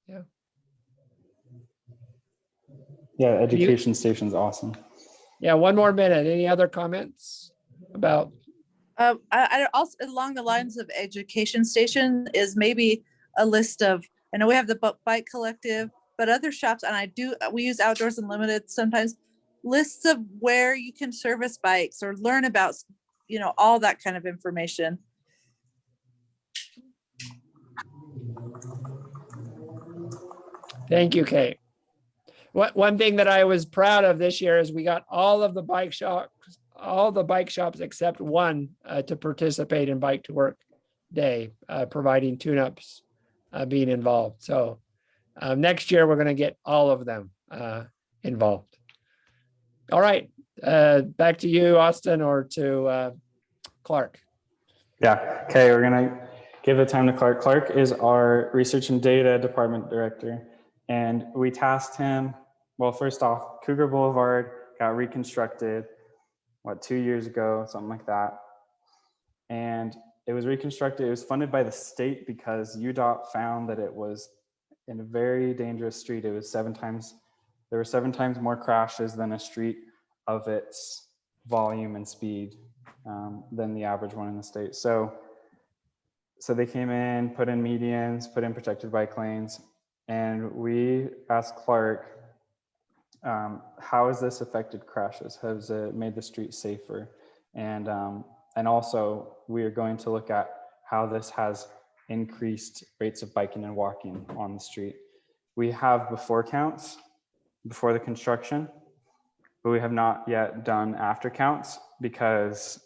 S1: Yeah.
S4: Yeah, education station's awesome.
S1: Yeah, one more minute. Any other comments about?
S18: I also, along the lines of education station, is maybe a list of, I know we have the Bike Collective, but other shops, and we use Outdoors Unlimited sometimes, lists of where you can service bikes or learn about, all that kind of information.
S1: Thank you, Kate. One thing that I was proud of this year is we got all the bike shops except one to participate in Bike to Work Day, providing tune-ups, being involved. So next year we're going to get all of them involved. All right, back to you, Austin, or to Clark.
S4: Yeah, okay, we're gonna give the time to Clark. Clark is our Research and Data Department Director, and we tasked him, well, first off, Cougar Boulevard got reconstructed, 2 years ago, something like that. And it was reconstructed, it was funded by the state because UDOT found that it was in a very dangerous street. It was there were 7 times more crashes than a street of its volume and speed than the average one in the state. So they came in, put in medians, put in protected bike lanes, and we asked Clark, how has this affected crashes? Has it made the street safer? And also we are going to look at how this has increased rates of biking and walking on the street. We have before counts, before the construction, but we have not yet done after counts because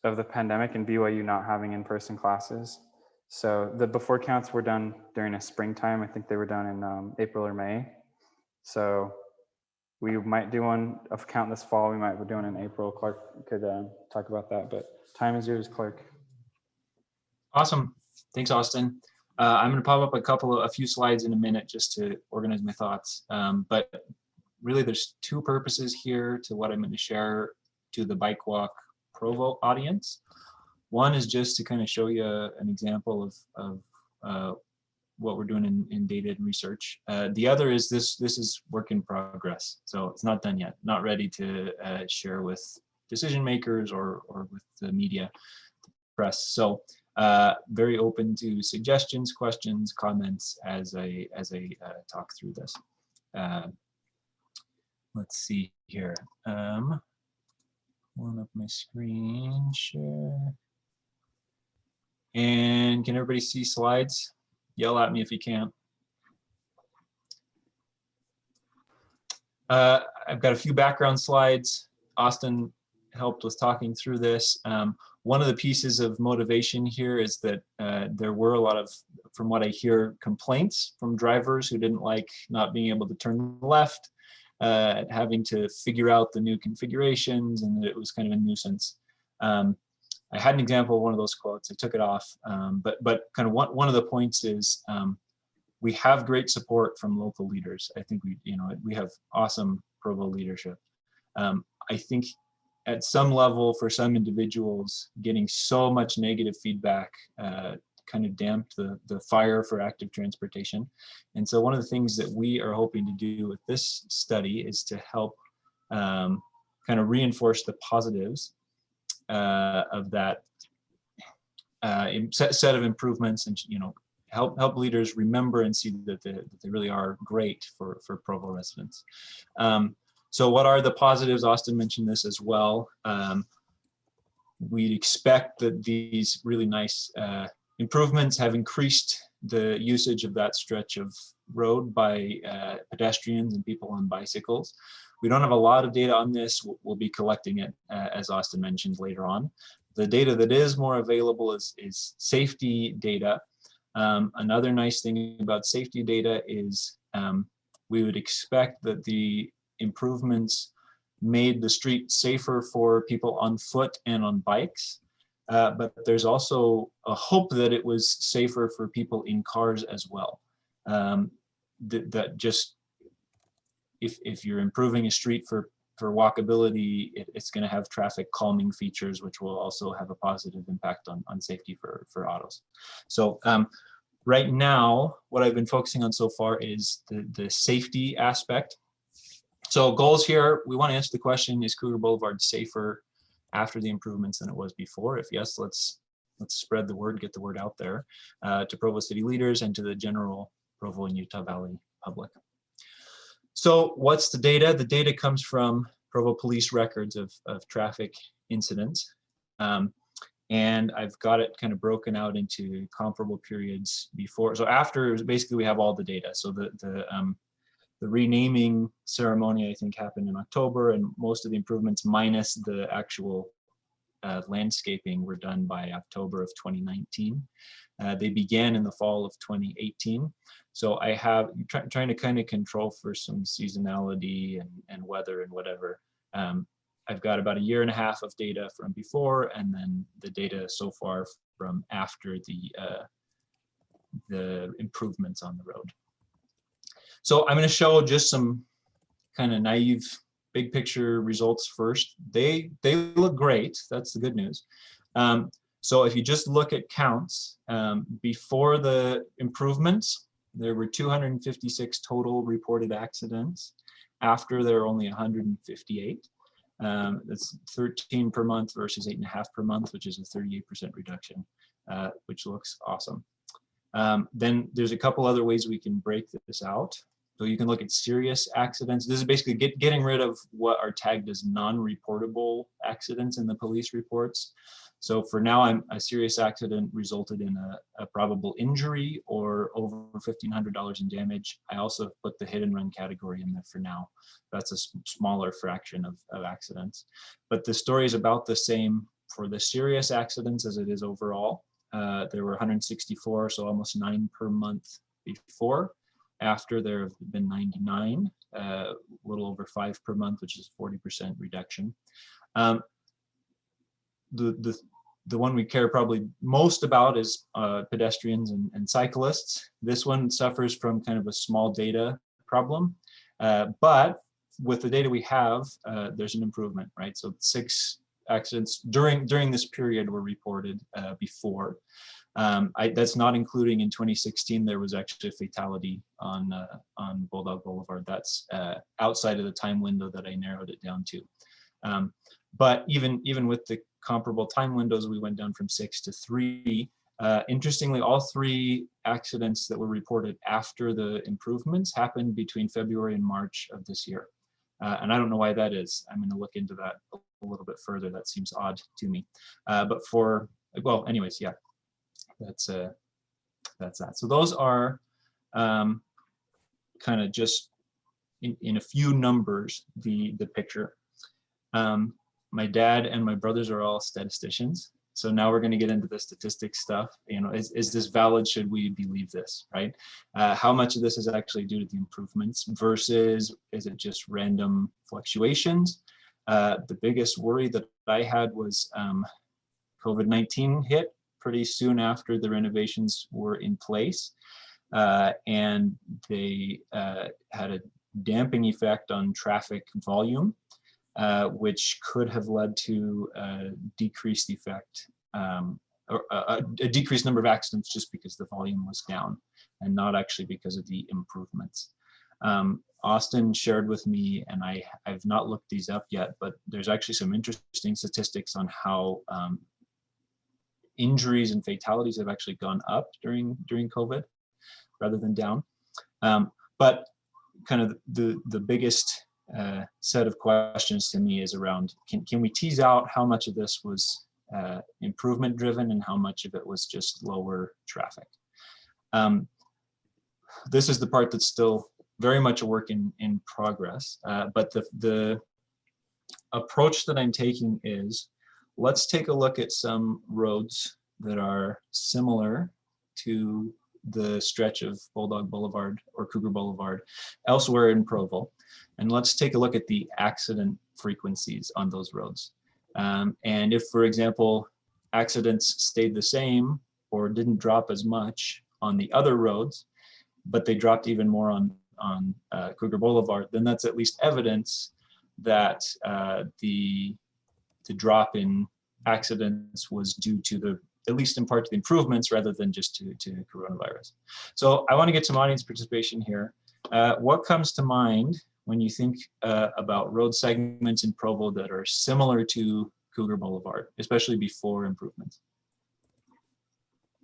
S4: of the pandemic and BYU not having in-person classes. So the before counts were done during a springtime. I think they were done in April or May. So we might do one of count this fall. We might be doing in April. Clark could talk about that, but time is yours, Clark.
S9: Awesome. Thanks, Austin. I'm going to pop up a few slides in a minute just to organize my thoughts. But really, there's 2 purposes here to what I'm going to share to the BikeWalk Provo audience. One is just to kind of show you an example of what we're doing in data and research. The other is this is work in progress. So it's not done yet, not ready to share with decision makers or with the media, press. So very open to suggestions, questions, comments as I talk through this. Let's see here. Pulling up my screen share. And can everybody see slides? Yell at me if you can't. I've got a few background slides. Austin helped with talking through this. One of the pieces of motivation here is that there were a lot of, from what I hear, complaints from drivers who didn't like not being able to turn left, having to figure out the new configurations, and that it was kind of a nuisance. I had an example of one of those quotes. I took it off, but kind of one of the points is we have great support from local leaders. I think we have awesome Provo leadership. I think at some level, for some individuals, getting so much negative feedback kind of damped the fire for active transportation. And so one of the things that we are hoping to do with this study is to help kind of reinforce the positives of that set of improvements, and help leaders remember and see that they really are great for Provo residents. So what are the positives? Austin mentioned this as well. We'd expect that these really nice improvements have increased the usage of that stretch of road by pedestrians and people on bicycles. We don't have a lot of data on this. We'll be collecting it, as Austin mentioned, later on. The data that is more available is safety data. Another nice thing about safety data is we would expect that the improvements made the street safer for people on foot and on bikes. But there's also a hope that it was safer for people in cars as well. That just, if you're improving a street for walkability, it's going to have traffic calming features, which will also have a positive impact on safety for autos. So right now, what I've been focusing on so far is the safety aspect. So goals here, we want to answer the question, is Cougar Boulevard safer after the improvements than it was before? If yes, let's spread the word, get the word out there to Provo city leaders and to the general Provo and Utah Valley public. So what's the data? The data comes from Provo police records of traffic incidents. And I've got it kind of broken out into comparable periods before. So after, basically we have all the data. So the renaming ceremony, I think, happened in October, and most of the improvements minus the actual landscaping were done by October of 2019. They began in the fall of 2018. So I have trying to kind of control for some seasonality and weather and whatever. I've got about 1.5 years of data from before, and then the data so far from after the improvements on the road. So I'm going to show just some kind of naive big picture results first. They look great. That's the good news. So if you just look at counts, before the improvements, there were 256 total reported accidents. After, there are only 158. That's 13 per month versus 8.5 per month, which is a 38% reduction, which looks awesome. Then there's a couple other ways we can break this out. So you can look at serious accidents. This is basically getting rid of what are tagged as non-reportable accidents in the police reports. So for now, a serious accident resulted in a probable injury or over $1,500 in damage. I also put the hit and run category in there for now. That's a smaller fraction of accidents. But the story is about the same for the serious accidents as it is overall. There were 164, so almost 9 per month before. After, there have been 99, a little over 5 per month, which is 40% reduction. The one we care probably most about is pedestrians and cyclists. This one suffers from kind of a small data problem, but with the data we have, there's an improvement, right? So 6 accidents during this period were reported before. That's not including in 2016, there was actually a fatality on Bulldog Boulevard. That's outside of the time window that I narrowed it down to. But even with the comparable time windows, we went down from 6 to 3. Interestingly, all 3 accidents that were reported after the improvements happened between February and March of this year. And I don't know why that is. I'm going to look into that a little bit further. That seems odd to me. But well, anyways, yeah, that's that. So those are kind of just in a few numbers, the picture. My dad and my brothers are all statisticians. So now we're going to get into the statistics stuff. You know, is this valid? Should we believe this, right? How much of this is actually due to the improvements versus is it just random fluctuations? The biggest worry that I had was COVID-19 hit pretty soon after the renovations were in place. And they had a damping effect on traffic volume, which could have led to a decreased effect, or a decreased number of accidents just because the volume was down and not actually because of the improvements. Austin shared with me, and I've not looked these up yet, but there's actually some interesting statistics on how injuries and fatalities have actually gone up during COVID rather than down. But kind of the biggest set of questions to me is around, can we tease out how much of this was improvement driven and how much of it was just lower traffic? This is the part that's still very much a work in progress, but the approach that I'm taking is, let's take a look at some roads that are similar to the stretch of Bulldog Boulevard or Cougar Boulevard elsewhere in Provo. And let's take a look at the accident frequencies on those roads. And if, for example, accidents stayed the same or didn't drop as much on the other roads, but they dropped even more on Cougar Boulevard, then that's at least evidence that the drop in accidents was due to at least in part to the improvements rather than just to coronavirus. So I want to get some audience participation here. What comes to mind when you think about road segments in Provo that are similar to Cougar Boulevard, especially before improvements?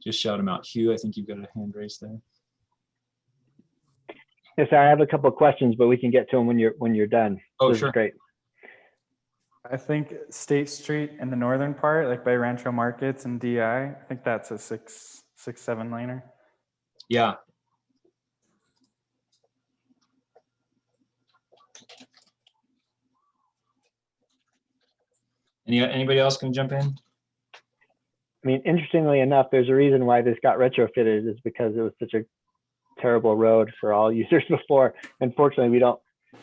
S9: Just shout them out. Hugh, I think you've got a hand raised there.
S15: Yes, I have a couple of questions, but we can get to them when you're done.
S9: Oh,
S15: this
S9: sure.
S15: Is great.
S4: I think State Street in the northern part, like by Rancho Markets and DI, I think that's a 6-7 laner.
S9: Yeah. Anybody else can jump in?
S15: I mean, interestingly enough, there's a reason why this got retrofitted, is because it was such a terrible road for all users before. Unfortunately, we don't,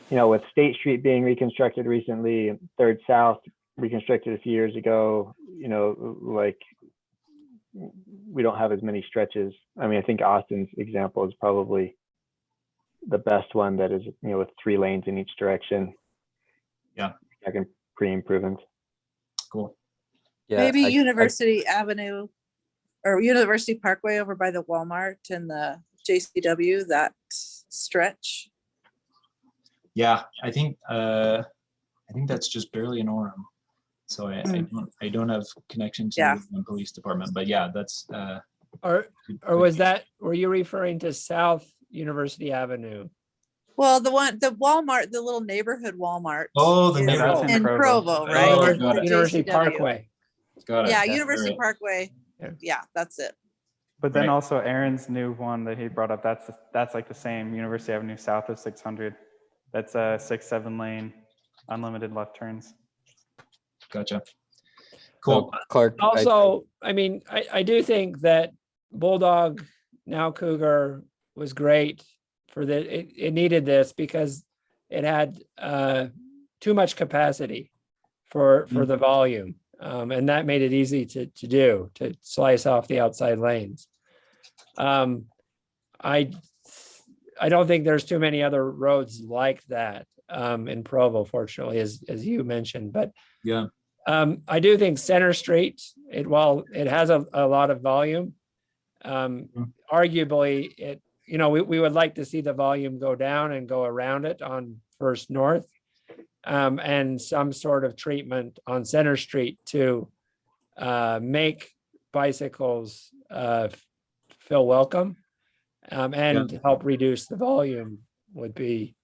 S15: with State Street being reconstructed recently, 3rd South reconstructed a few years ago, like we don't have as many stretches. I mean, I think Austin's example is probably the best one, that is, with 3 lanes in each direction.
S9: Yeah.
S15: Second pre-improvements.
S9: Cool.
S7: Yeah,
S18: Maybe University Avenue or University Parkway over by the Walmart and the JCW, that stretch.
S9: Yeah, I think that's just barely an Orem. So I don't have connection to the police department, but yeah, that's
S1: or were you referring to South University Avenue?
S18: Well, the Walmart, the little neighborhood Walmart.
S9: Oh, the
S18: neighborhood in Provo, right?
S9: Oh,
S18: The
S1: University
S18: JCW.
S1: Parkway.
S9: Got it.
S18: Yeah,
S9: That's
S18: University
S9: right.
S18: Parkway. Yeah, that's it.
S4: But then also Aaron's new one that he brought up, that's like the same, University Avenue south of 600. That's a 6-7 lane, unlimited left turns.
S9: Gotcha. Cool.
S7: Clark.
S1: Also, I mean, I do think that Bulldog, now Cougar, was great for it needed this because it had too much capacity for the volume. And that made it easy to slice off the outside lanes. I don't think there's too many other roads like that in Provo, fortunately, as you mentioned. But
S9: yeah,
S1: I do think Center Street, while it has a lot of volume, arguably we would like to see the volume go down and go around it on First North. and some sort of treatment on Center Street to make bicycles feel welcome and help reduce the volume would be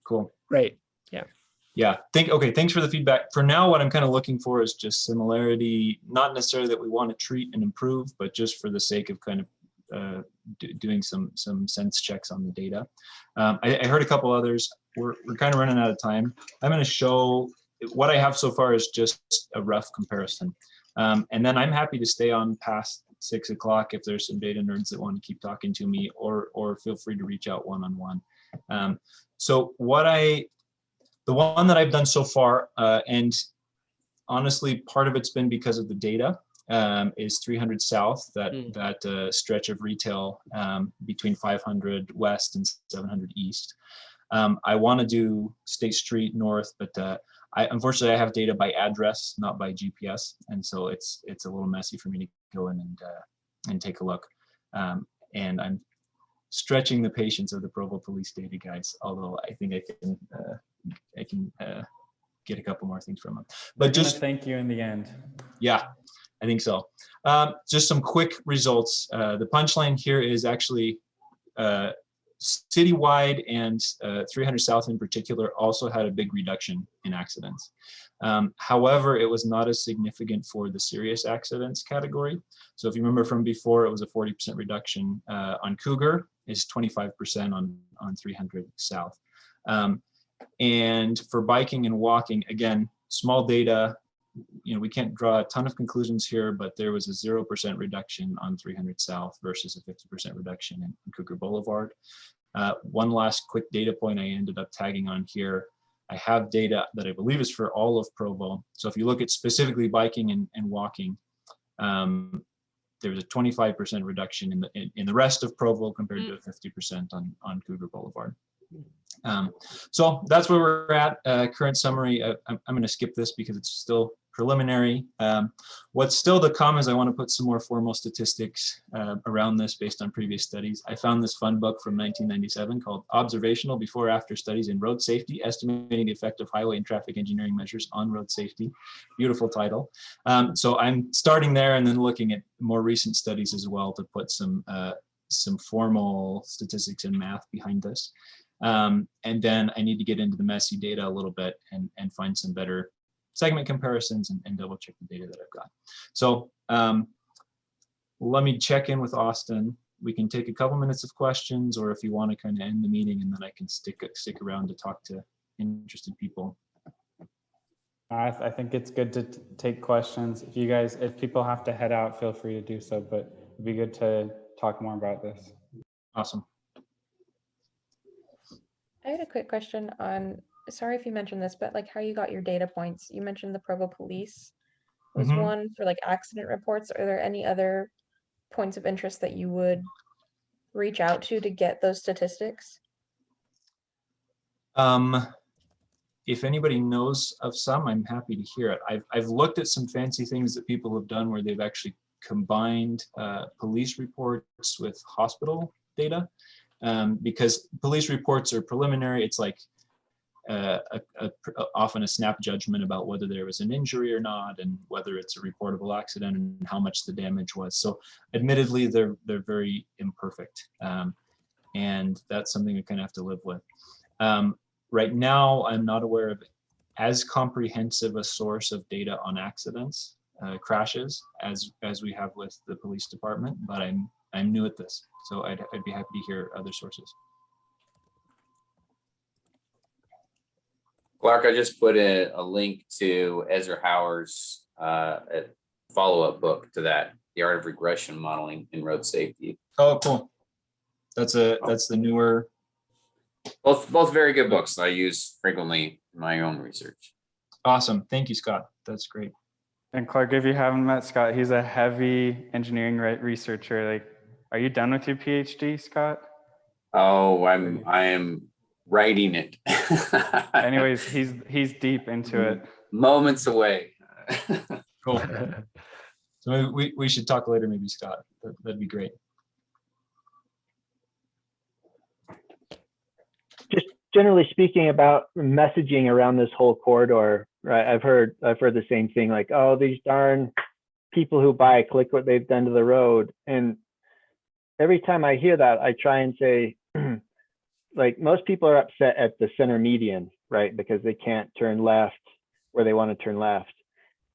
S9: cool.
S1: Great. Yeah.
S9: Yeah. Thanks for the feedback. For now, what I'm kind of looking for is just similarity, not necessarily that we want to treat and improve, but just for the sake of kind of doing some sense checks on the data. I heard a couple others. We're kind of running out of time. I'm going to show what I have so far is just a rough comparison. And then I'm happy to stay on past 6 o'clock if there's some data nerds that want to keep talking to me, or feel free to reach out one-on-one. So the one that I've done so far, and honestly, part of it's been because of the data, is 300 South, that stretch of retail between 500 West and 700 East. I want to do State Street North, but unfortunately I have data by address, not by GPS, and so it's a little messy for me to go in and take a look. And I'm stretching the patience of the Provo Police data guys, although I think I can get a couple more things from them. But just
S4: thank you in the end.
S9: Yeah, I think so. Just some quick results. The punchline here is actually citywide, and 300 South in particular also had a big reduction in accidents. However, it was not as significant for the serious accidents category. So if you remember from before, it was a 40% reduction on Cougar, is 25% on 300 South. And for biking and walking, again, small data, we can't draw a ton of conclusions here, but there was a 0% reduction on 300 South versus a 50% reduction in Cougar Boulevard. One last quick data point I ended up tagging on here. I have data that I believe is for all of Provo. So if you look at specifically biking and walking, there's a 25% reduction in the rest of Provo compared to a 50% on Cougar Boulevard. So that's where we're at. Current summary. I'm going to skip this because it's still preliminary. What's still to come is I want to put some more formal statistics around this based on previous studies. I found this fun book from 1997 called Observational Before After Studies in Road Safety, Estimating the Effect of Highway and Traffic Engineering Measures on Road Safety. Beautiful title. So I'm starting there and then looking at more recent studies as well to put some formal statistics and math behind this. And then I need to get into the messy data a little bit and find some better segment comparisons and double check the data that I've got. So let me check in with Austin. We can take a couple minutes of questions, or if you want to kind of end the meeting, and then I can stick around to talk to interested people.
S4: I think it's good to take questions. If people have to head out, feel free to do so, but it'd be good to talk more about this.
S9: Awesome.
S19: I had a quick question on, sorry if you mentioned this, but like how you got your data points. You mentioned the Provo Police was one for like accident reports. Are there any other points of interest that you would reach out to get those statistics?
S9: If anybody knows of some, I'm happy to hear it. I've looked at some fancy things that people have done where they've actually combined police reports with hospital data. Because police reports are preliminary. It's like often a snap judgment about whether there was an injury or not, and whether it's a reportable accident and how much the damage was. So admittedly, they're very imperfect. And that's something we kind of have to live with. Right now, I'm not aware of as comprehensive a source of data on accidents, crashes, as we have with the police department, but I'm new at this, so I'd be happy to hear other sources.
S20: Clark, I just put a link to Ezra Hauer's follow-up book to that, The Art of Regression Modeling in Road Safety.
S9: Oh, cool. That's the newer.
S20: Both very good books that I use frequently in my own research.
S9: Awesome. Thank you, Scott. That's great.
S4: And Clark, if you haven't met Scott, he's a heavy engineering researcher. Like, are you done with your PhD, Scott?
S20: Oh, I am writing it.
S4: Anyways, he's deep into it.
S20: Moments away.
S9: Cool. So we should talk later, maybe, Scott. That'd be great.
S15: generally speaking about messaging around this whole corridor, right? I've heard the same thing, like, oh, these darn people who bike, look what they've done to the road. And every time I hear that, I try and say, like, most people are upset at the center median, right? Because they can't turn left where they want to turn left.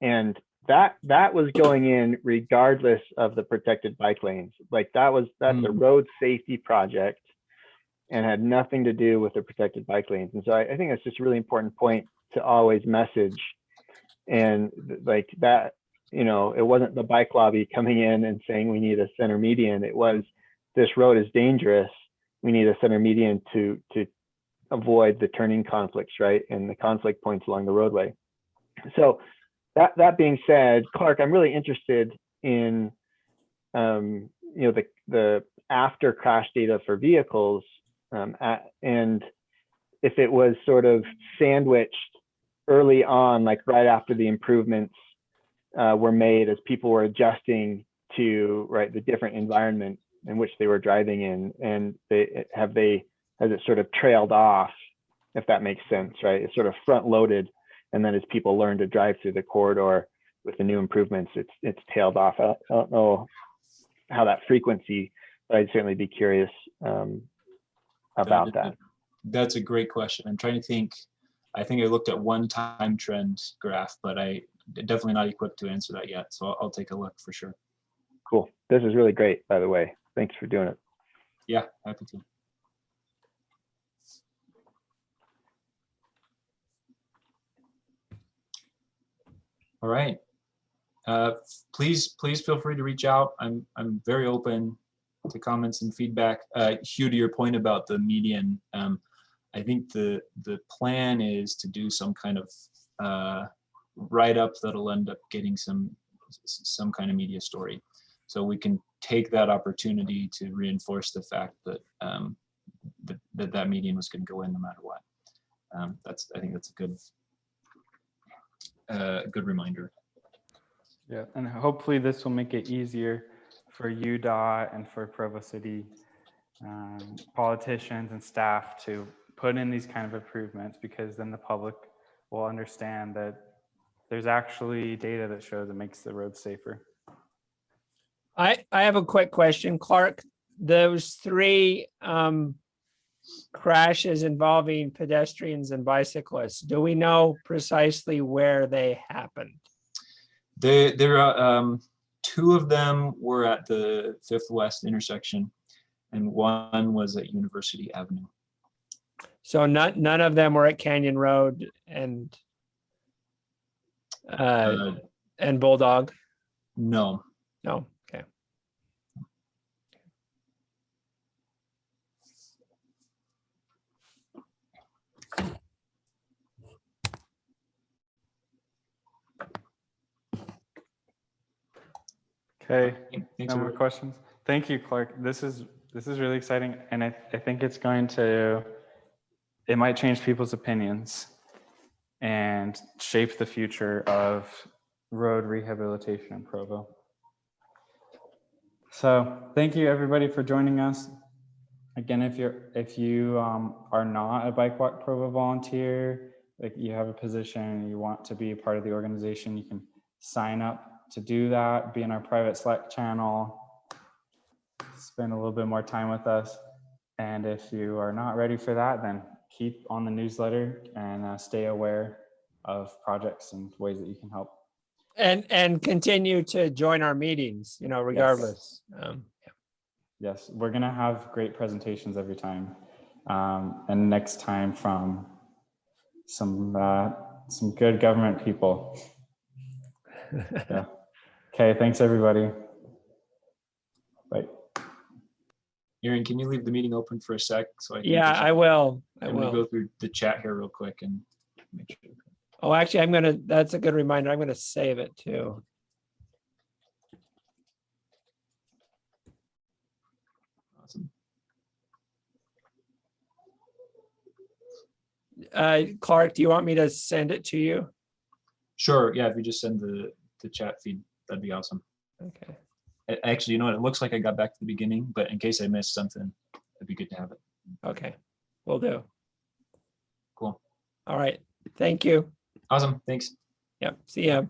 S15: And that was going in regardless of the protected bike lanes. Like that's a road safety project and had nothing to do with the protected bike lanes. And so I think that's just a really important point to always message. And like that, you know, it wasn't the bike lobby coming in and saying we need a center median. It was, this road is dangerous. We need a center median to avoid the turning conflicts, right? And the conflict points along the roadway. So that being said, Clark, I'm really interested in, you know, the after crash data for vehicles, and if it was sort of sandwiched early on, like right after the improvements were made, as people were adjusting to the different environment in which they were driving in, and has it sort of trailed off, if that makes sense, right? It's sort of front loaded, and then as people learn to drive through the corridor with the new improvements, it's tailed off. I don't know how that frequency, but I'd certainly be curious about that.
S9: That's a great question. I'm trying to think. I think I looked at one time trend graph, but I definitely not equipped to answer that yet. So I'll take a look for sure.
S15: Cool. This is really great, by the way. Thanks for doing it.
S9: Yeah, happy to. All right. Please feel free to reach out. I'm very open to comments and feedback. Hugh, to your point about the median, I think the plan is to do some kind of write-up that'll end up getting some kind of media story, so we can take that opportunity to reinforce the fact that that median was going to go in no matter what. I think that's a good reminder.
S4: Yeah, and hopefully this will make it easier for UDOT and for Provo City politicians and staff to put in these kind of improvements, because then the public will understand that there's actually data that shows it makes the roads safer.
S1: I have a quick question, Clark. Those three crashes involving pedestrians and bicyclists, do we know precisely where they happened?
S9: There are two of them were at the 5th West intersection, and one was at University Avenue.
S1: So none of them were at Canyon Road and Bulldog?
S9: No.
S1: No. Okay.
S4: Okay,
S9: Thanks,
S4: no more questions. Thank you, Clark. This is really exciting, and I think it's it might change people's opinions and shape the future of road rehabilitation in Provo. So thank you everybody for joining us. Again, if you are not a BikeWalk Provo volunteer, like you have a position and you want to be a part of the organization, you can sign up to do that, be in our private Slack channel, spend a little bit more time with us. And if you are not ready for that, then keep on the newsletter and stay aware of projects and ways that you can help.
S1: And continue to join our meetings, regardless.
S4: Yes. Yes, we're gonna have great presentations every time. And next time from some good government people. Yeah. Okay, thanks everybody. Bye.
S9: Aaron, can you leave the meeting open for a sec? So I can
S1: I will.
S9: I'm gonna go through the chat here real quick and make sure.
S1: Oh, actually, that's a good reminder. I'm going to save it too.
S9: Awesome.
S1: Clark, do you want me to send it to you?
S9: Sure. Yeah, if you just send the chat feed, that'd be awesome.
S1: Okay.
S9: Actually, you know what? It looks like I got back to the beginning, but in case I missed something, it'd be good to have it.
S1: Okay, will do. All right. Thank you.
S9: Awesome. Thanks.
S1: Yep. See ya.